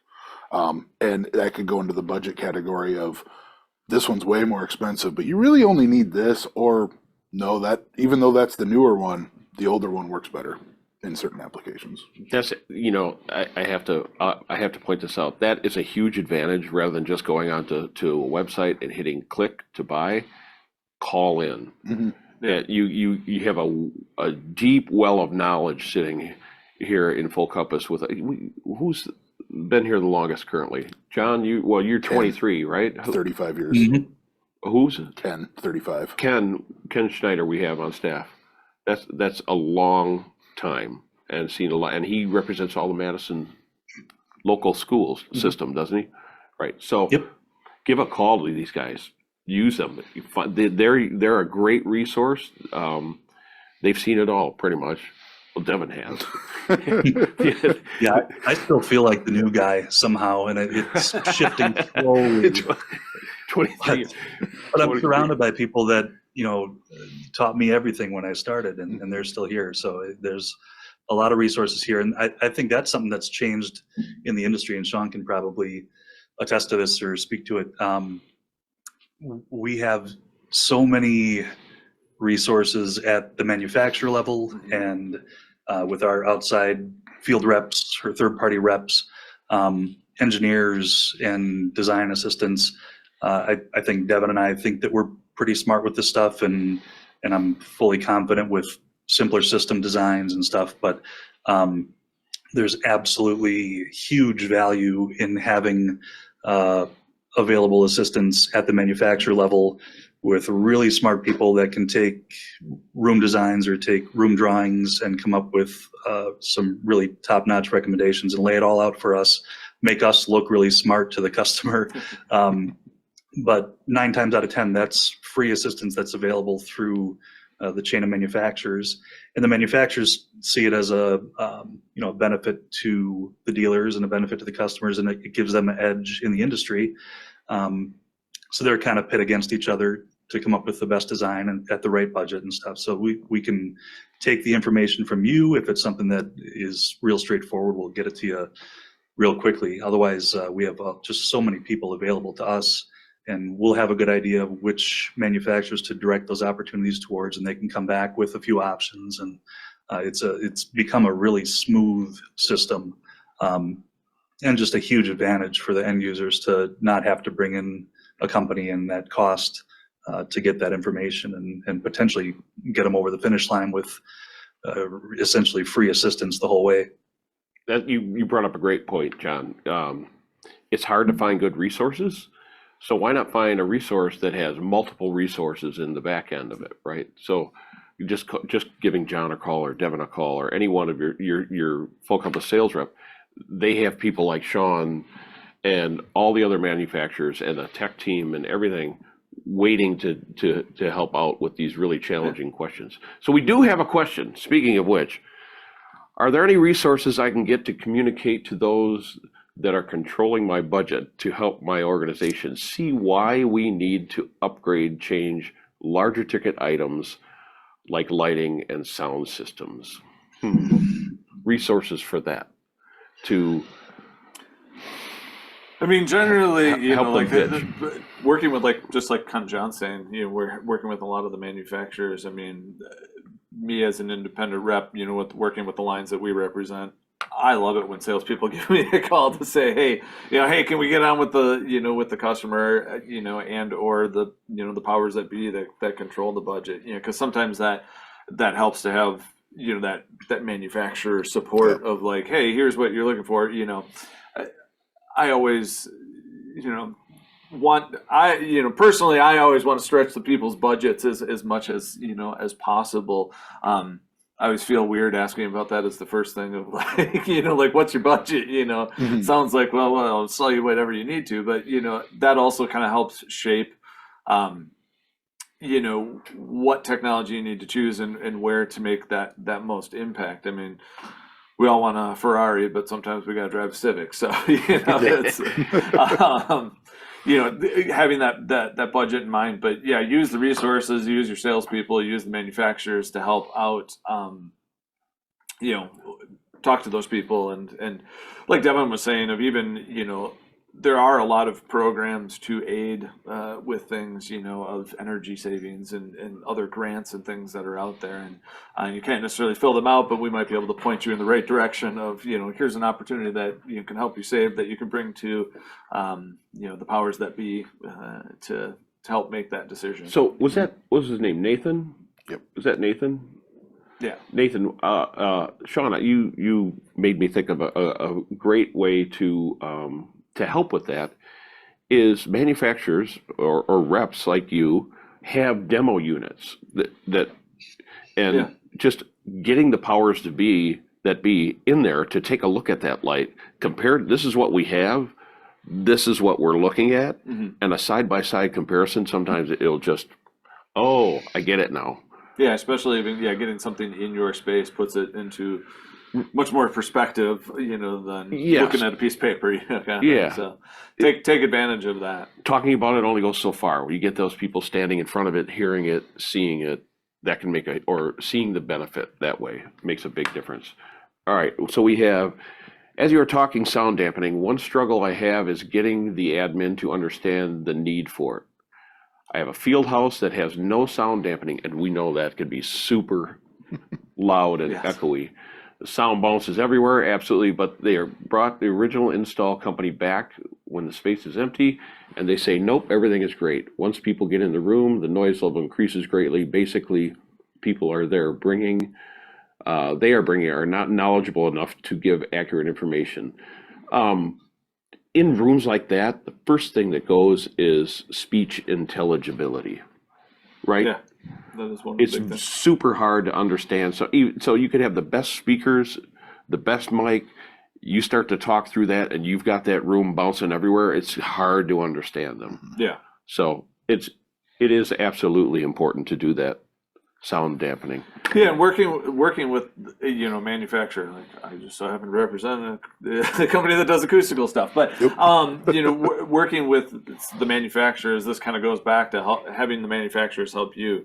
And that could go into the budget category of this one's way more expensive, but you really only need this, or no, that even though that's the newer one, the older one works better in certain applications.
That's I have to point this out. That is a huge advantage rather than just going on to a website and hitting click to buy. Call in.
Mm-hmm.
Yeah, you have a deep well of knowledge sitting here in Full Compass with who's been here the longest currently? John, you're 23, right?
35 years.
Mm-hmm.
Who's
35.
Ken Schneider we have on staff. That's a long time and seen a lot, and he represents all the Madison local schools system, doesn't he? Right. So
Yep.
give a call to these guys. Use them. They're a great resource. They've seen it all pretty much. Well, Devin has.
Yeah, I still feel like the new guy somehow, and it's shifting slowly.
23.
But I'm surrounded by people that taught me everything when I started, and they're still here. So there's a lot of resources here, and I think that's something that's changed in the industry. And Sean can probably attest to this or speak to it. We have so many resources at the manufacturer level, and with our outside field reps or third-party reps, engineers and design assistants. I think Devin and I think that we're pretty smart with this stuff, and I'm fully confident with simpler system designs and stuff. But there's absolutely huge value in having available assistance at the manufacturer level with really smart people that can take room designs or take room drawings and come up with some really top-notch recommendations and lay it all out for us, make us look really smart to the customer. But 9 times out of 10, that's free assistance that's available through the chain of manufacturers, and the manufacturers see it as a benefit to the dealers and a benefit to the customers, and it gives them an edge in the industry. So they're kind of pit against each other to come up with the best design and at the right budget and stuff. So we can take the information from you. If it's something that is real straightforward, we'll get it to you real quickly. Otherwise, we have just so many people available to us, and we'll have a good idea of which manufacturers to direct those opportunities towards, and they can come back with a few options. And it's become a really smooth system, and just a huge advantage for the end users to not have to bring in a company and that cost to get that information and potentially get them over the finish line with essentially free assistance the whole way.
That you brought up a great point, John. It's hard to find good resources. So why not find a resource that has multiple resources in the back end of it, right? So you just giving John a call or Devin a call or any one of your Full Compass sales rep, they have people like Sean and all the other manufacturers and the tech team and everything waiting to help out with these really challenging questions. So we do have a question. Speaking of which, are there any resources I can get to communicate to those that are controlling my budget to help my organization see why we need to upgrade, change larger ticket items like lighting and sound systems. Resources for that to
I mean, generally,
Help them
like
pitch.
working with just like kind of John saying, we're working with a lot of the manufacturers. I mean, me as an independent rep, working with the lines that we represent, I love it when salespeople give me a call to say, hey, hey, can we get on with with the customer, and or the powers that be that control the budget, because sometimes that helps to have, that manufacturer support of like, hey, here's what you're looking for, I always, personally, I always want to stretch the people's budgets as much as, as possible. I always feel weird asking about that as the first thing of like, like, what's your budget? Sounds like, well, I'll sell you whatever you need to, but, that also kind of helps shape, what technology you need to choose and where to make that most impact. I mean, we all want a Ferrari, but sometimes we got to drive a Civic. So, it's, having that budget in mind, but yeah, use the resources, use your salespeople, use the manufacturers to help out, talk to those people. And like Devin was saying, of even, there are a lot of programs to aid with things, of energy savings and other grants and things that are out there. And you can't necessarily fill them out, but we might be able to point you in the right direction of, here's an opportunity that can help you save, that you can bring to, the powers that be to help make that decision.
So what was his name? Nathan?
Yep.
Was that Nathan?
Yeah.
Nathan, Shauna, you made me think of a great way to help with that is manufacturers or reps like you have demo units just getting the powers that be in there to take a look at that light. Compared, this is what we have, this is what we're looking at, and a side-by-side comparison, sometimes it'll just, oh, I get it now.
Yeah, especially even getting something in your space puts it into much more perspective, than looking at a piece of paper.
Yeah.
So take advantage of that.
Talking about it only goes so far. When you get those people standing in front of it, hearing it, seeing it, that can make or seeing the benefit that way makes a big difference. All right. So we have, as you were talking sound dampening, one struggle I have is getting the admin to understand the need for it. I have a field house that has no sound dampening, and we know that could be super loud and echoey. The sound bounces everywhere, absolutely, but they brought the original install company back when the space is empty, and they say, nope, everything is great. Once people get in the room, the noise level increases greatly. Basically, people are there are not knowledgeable enough to give accurate information. In rooms like that, the first thing that goes is speech intelligibility, right?
Yeah, that is one of the big
It's
things.
super hard to understand. So you could have the best speakers, the best mic. You start to talk through that, and you've got that room bouncing everywhere. It's hard to understand them.
Yeah.
So it is absolutely important to do that sound dampening.
Yeah, and working with manufacturer, like I just so happen to represent a company that does acoustical stuff, but working with the manufacturers, this kind of goes back to having the manufacturers help you,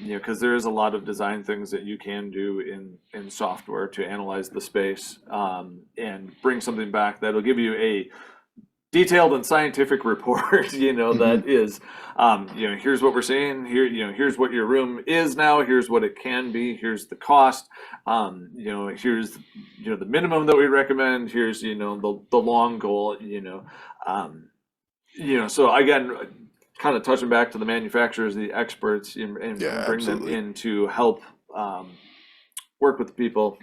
because there is a lot of design things that you can do in software to analyze the space and bring something back that'll give you a detailed and scientific report, that is, here's what we're seeing here, here's what your room is now, here's what it can be, here's the cost, here's, the minimum that we recommend, here's, the long goal, so again, kind of touching back to the manufacturers, the experts, and bring them in to help, work with the people,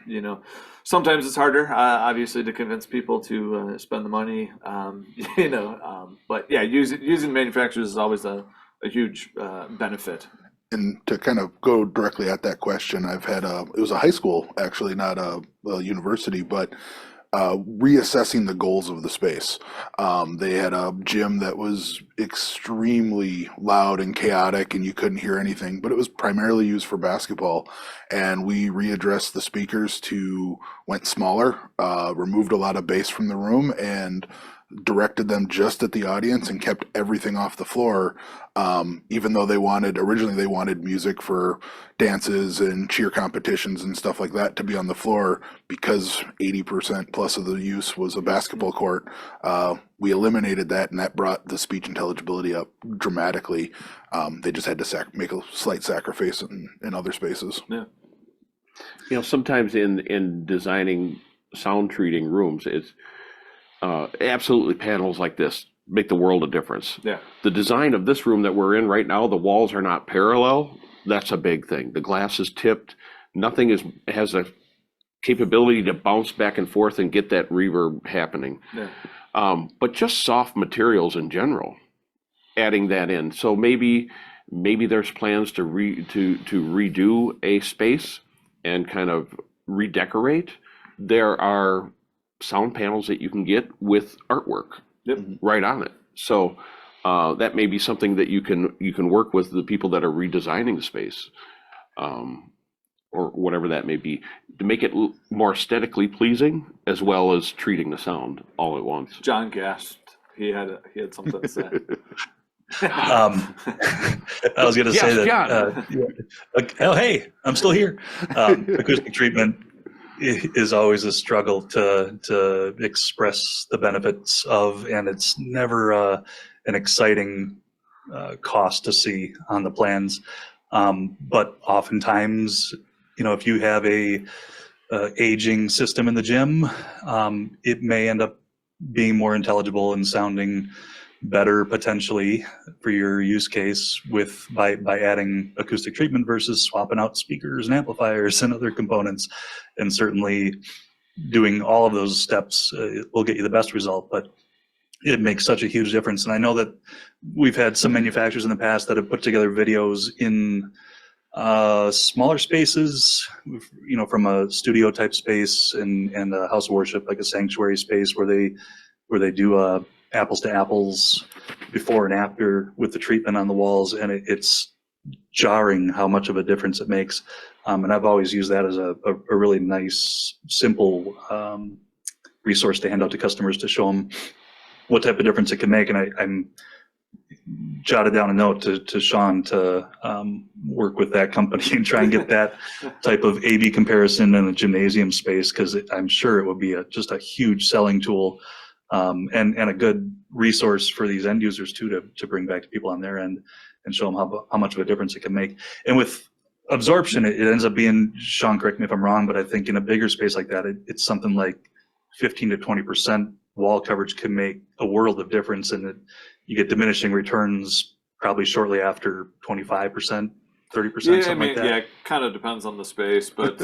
sometimes it's harder, obviously, to convince people to spend the money, but yeah, using manufacturers is always a huge benefit.
And to kind of go directly at that question, I've had it was a high school, actually, not a university, but reassessing the goals of the space. They had a gym that was extremely loud and chaotic, and you couldn't hear anything, but it was primarily used for basketball. And we readdressed the speakers to went smaller, removed a lot of bass from the room, and directed them just at the audience and kept everything off the floor. Even though originally they wanted music for dances and cheer competitions and stuff like that to be on the floor, because 80% plus of the use was a basketball court. We eliminated that, and that brought the speech intelligibility up dramatically. They just had to make a slight sacrifice in other spaces.
Yeah.
You know, sometimes in designing sound treating rooms, it's absolutely panels like this make the world of difference.
Yeah.
The design of this room that we're in right now, the walls are not parallel. That's a big thing. The glass is tipped. Nothing has a capability to bounce back and forth and get that reverb happening.
Yeah.
But just soft materials in general, adding that in. So maybe there's plans to redo a space and kind of redecorate. There are sound panels that you can get with artwork right on it. So that may be something that you can work with the people that are redesigning the space, or whatever that may be, to make it more aesthetically pleasing as well as treating the sound all at once.
John gasped. He had something to say.
I was going to say that. Oh, hey, I'm still here. Acoustic treatment is always a struggle to express the benefits of, and it's never an exciting cost to see on the plans. But oftentimes, if you have a aging system in the gym, it may end up being more intelligible and sounding better potentially for your use case by adding acoustic treatment versus swapping out speakers and amplifiers and other components. And certainly doing all of those steps will get you the best result, but it makes such a huge difference. And I know that we've had some manufacturers in the past that have put together videos in smaller spaces, from a studio type space and a house of worship, like a sanctuary space, where they do apples to apples before and after with the treatment on the walls, and it's jarring how much of a difference it makes. And I've always used that as a really nice, simple resource to hand out to customers to show them what type of difference it can make. And I'm jotted down a note to Sean to work with that company and try and get that type of A/B comparison in a gymnasium space, because I'm sure it would be just a huge selling tool. And a good resource for these end users too, to bring back to people on their end and show them how much of a difference it can make. And with absorption, it ends up being, Sean, correct me if I'm wrong, but I think in a bigger space like that, it's something like 15 to 20% wall coverage can make a world of difference, and you get diminishing returns probably shortly after 25%, 30%, something like that.
Yeah, it kind of depends on the space, but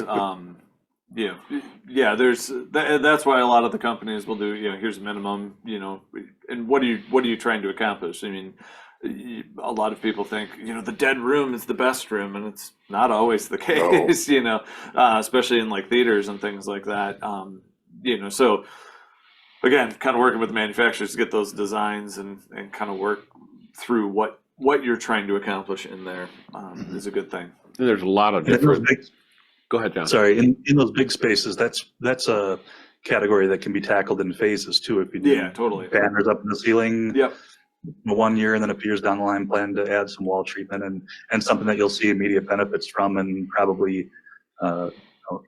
there's that's why a lot of the companies will do, here's a minimum, and what are you trying to accomplish? I mean, a lot of people think, the dead room is the best room, and it's not always the case,
No.
Especially in like theaters and things like that. So again, kind of working with the manufacturers to get those designs and kind of work through what you're trying to accomplish in there is a good thing.
And there's a lot of different. Go ahead, John.
Sorry, in those big spaces, that's a category that can be tackled in phases too. If you do
totally
banners up in the ceiling,
Yep.
1 year, and then a few years down the line, plan to add some wall treatment and something that you'll see immediate benefits from, and probably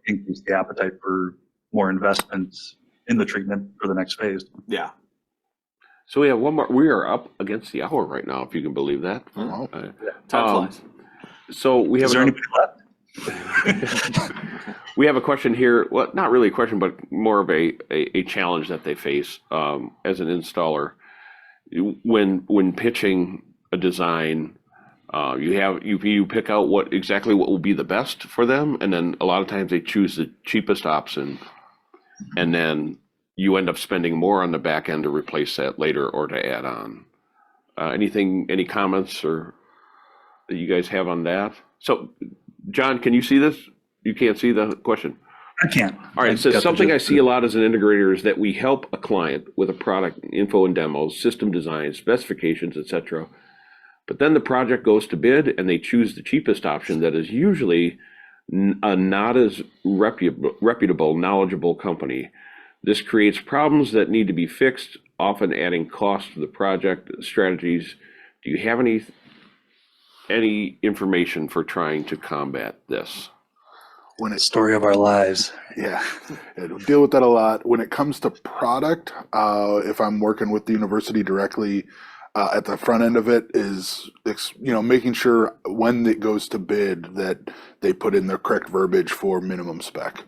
increase the appetite for more investments in the treatment for the next phase.
Yeah.
So we have one more. We are up against the hour right now, if you can believe that.
Wow.
Time flies.
So we have
Is there anybody left?
we have a question here. Well, not really a question, but more of a challenge that they face as an installer. When pitching a design, you pick out what will be the best for them, and then a lot of times they choose the cheapest option, and then you end up spending more on the back end to replace that later or to add on. Any comments or that you guys have on that? So, John, can you see this? You can't see the question.
I can't.
All right,
I've
so
got the
something I
gist.
see a lot as an integrator is that we help a client with a product info and demos, system design, specifications, etc. But then the project goes to bid and they choose the cheapest option that is usually a not as reputable, knowledgeable company. This creates problems that need to be fixed, often adding cost to the project strategies. Do you have any information for trying to combat this?
When it's
Story of our lives.
Yeah, I deal with that a lot. When it comes to product, if I'm working with the university directly, at the front end of it is, making sure when it goes to bid that they put in the correct verbiage for minimum spec,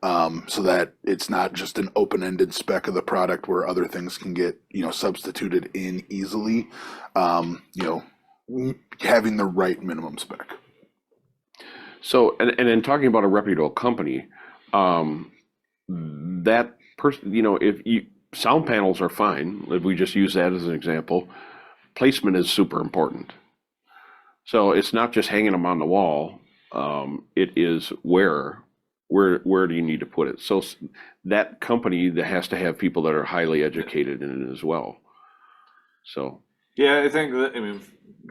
so that it's not just an open-ended spec of the product where other things can get, substituted in easily. Having the right minimum spec.
So, and in talking about a reputable company, that person, sound panels are fine. If we just use that as an example, placement is super important. So it's not just hanging them on the wall. It is where do you need to put it? So that company that has to have people that are highly educated in it as well. So.
Yeah, I think that,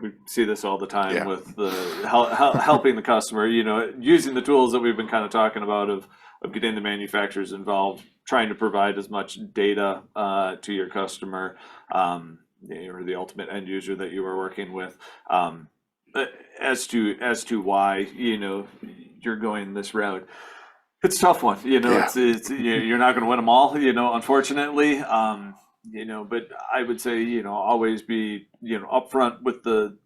we see this all the time
Yeah.
with the helping the customer, using the tools that we've been kind of talking about of getting the manufacturers involved, trying to provide as much data to your customer, or the ultimate end user that you are working with, as to why, you're going this route. It's a tough one,
Yeah.
it's you're not going to win them all, unfortunately. But I would say, always be, upfront with the,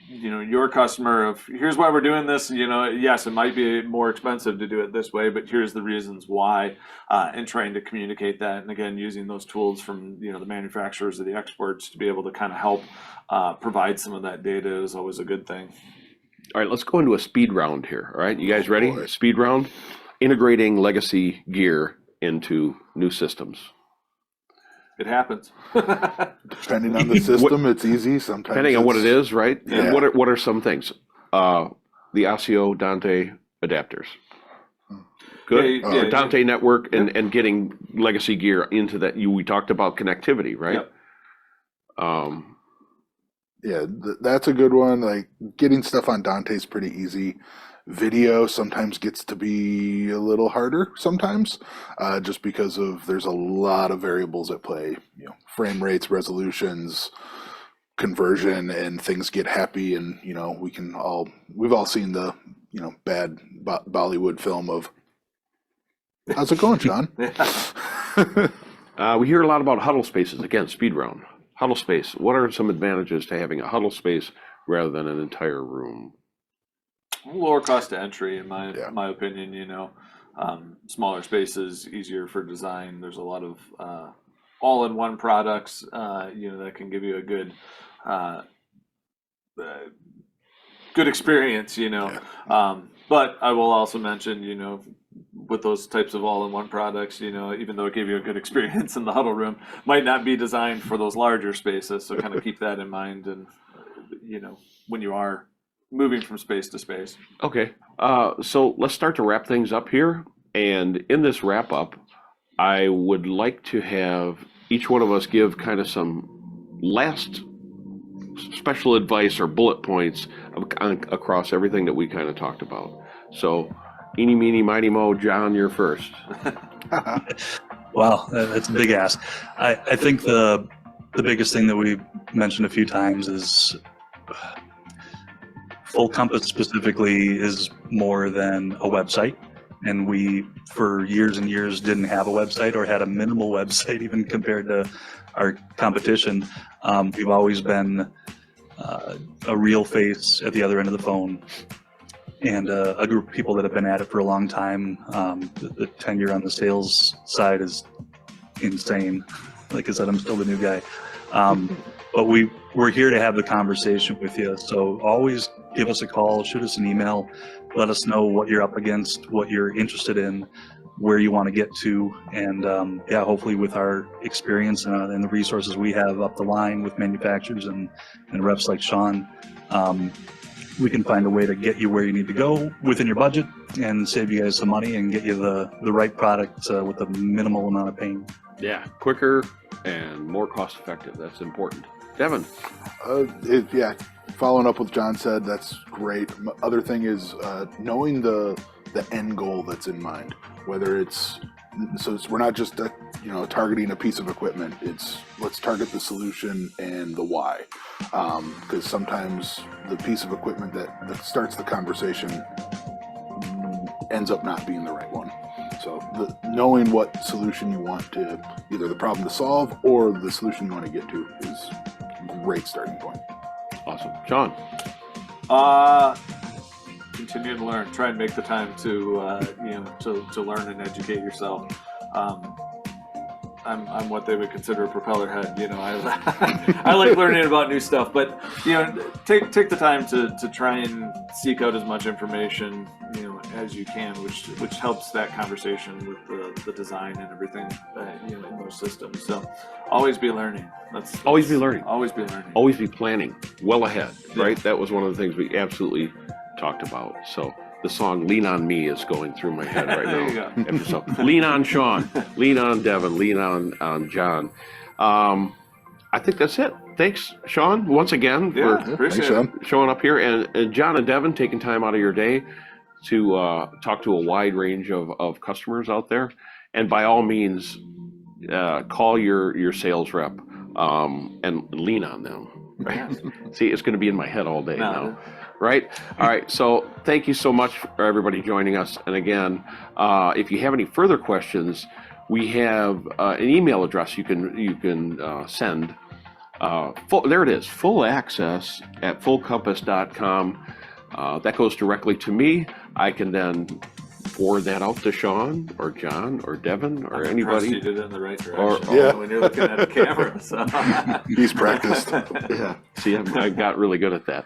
your customer of here's why we're doing this. Yes, it might be more expensive to do it this way, but here's the reasons why, and trying to communicate that. And again, using those tools from, the manufacturers or the experts to be able to kind of help provide some of that data is always a good thing.
All right, let's go into a speed round here. All right, you guys ready?
Boy.
Speed round, integrating legacy gear into new systems.
It happens.
Depending on the system, it's easy. Sometimes
Depending on what it is, right?
Yeah.
And what are some things? The ASIO Dante adapters. Good.
Yeah,
Or Dante network and getting legacy gear into that. We talked about connectivity, right?
Yep.
Yeah, that's a good one. Like getting stuff on Dante is pretty easy. Video sometimes gets to be a little harder sometimes, just because there's a lot of variables at play. Frame rates, resolutions, conversion, and things get happy. And we've all seen the bad Bollywood film of how's it going, Sean?
We hear a lot about huddle spaces. Again, speed round. Huddle space. What are some advantages to having a huddle space rather than an entire room?
Lower cost to entry, in my
Yeah.
my opinion. Smaller spaces, easier for design. There's a lot of all-in-one products, that can give you a good experience. But I will also mention, with those types of all-in-one products, even though it gave you a good experience in the huddle room, might not be designed for those larger spaces. So kind of keep that in mind, and when you are moving from space to space.
Okay, so let's start to wrap things up here. And in this wrap up, I would like to have each one of us give kind of some last special advice or bullet points across everything that we kind of talked about. So, eeny, meeny, miny, mo, John, you're first.
Wow, that's a big ask. I think the biggest thing that we mentioned a few times is Full Compass specifically is more than a website. And we, for years and years, didn't have a website or had a minimal website even compared to our competition. We've always been a real face at the other end of the phone, and a group of people that have been at it for a long time. The tenure on the sales side is insane. Like I said, I'm still the new guy. But we're here to have the conversation with you. So always give us a call, shoot us an email, let us know what you're up against, what you're interested in, where you want to get to. And hopefully with our experience and the resources we have up the line with manufacturers and reps like Sean, we can find a way to get you where you need to go within your budget and save you guys some money and get you the right product with a minimal amount of pain.
Yeah, quicker and more cost effective. That's important. Devin.
Yeah, following up with John said, that's great. Other thing is knowing the end goal that's in mind, whether we're not just targeting a piece of equipment. It's let's target the solution and the why, because sometimes the piece of equipment that starts the conversation ends up not being the right one. So knowing what solution you want to, either the problem to solve or the solution you want to get to, is a great starting point.
Awesome. Sean.
Continue to learn. Try and make the time to to learn and educate yourself. I'm what they would consider a propeller head. I like learning about new stuff, but take the time to try and seek out as much information as you can, which helps that conversation with the design and everything in those systems. So always be learning.
Always be learning.
Always be learning.
Always be planning well ahead, right?
Yeah.
That was one of the things we absolutely talked about. So the song Lean on Me is going through my head right
There
now.
you go.
So lean on Sean, lean on Devin, lean on John. I think that's it. Thanks, Sean, once again
Yeah,
for
appreciate
Thanks,
it.
Sean.
showing up here, and John and Devin taking time out of your day to talk to a wide range of customers out there. And by all means, call your sales rep and lean on them. Right? See, it's going to be in my head all day now. Right? All right. So thank you so much for everybody joining us. And again, if you have any further questions, we have an email address you can send. There it is, full access at fullcompass.com. That goes directly to me. I can then forward that out to Sean or John or Devin or
You
anybody.
did it in the right
Or-
direction.
Yeah.
When you're looking at the camera. So.
He's practiced.
Yeah. See, I got really good at that.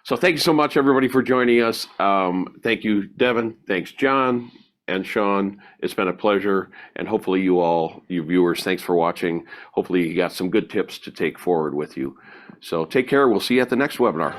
So thank you so much, everybody, for joining us. Thank you, Devin. Thanks, John and Sean. It's been a pleasure. And hopefully you viewers, thanks for watching. Hopefully you got some good tips to take forward with you. So take care. We'll see you at the next webinar.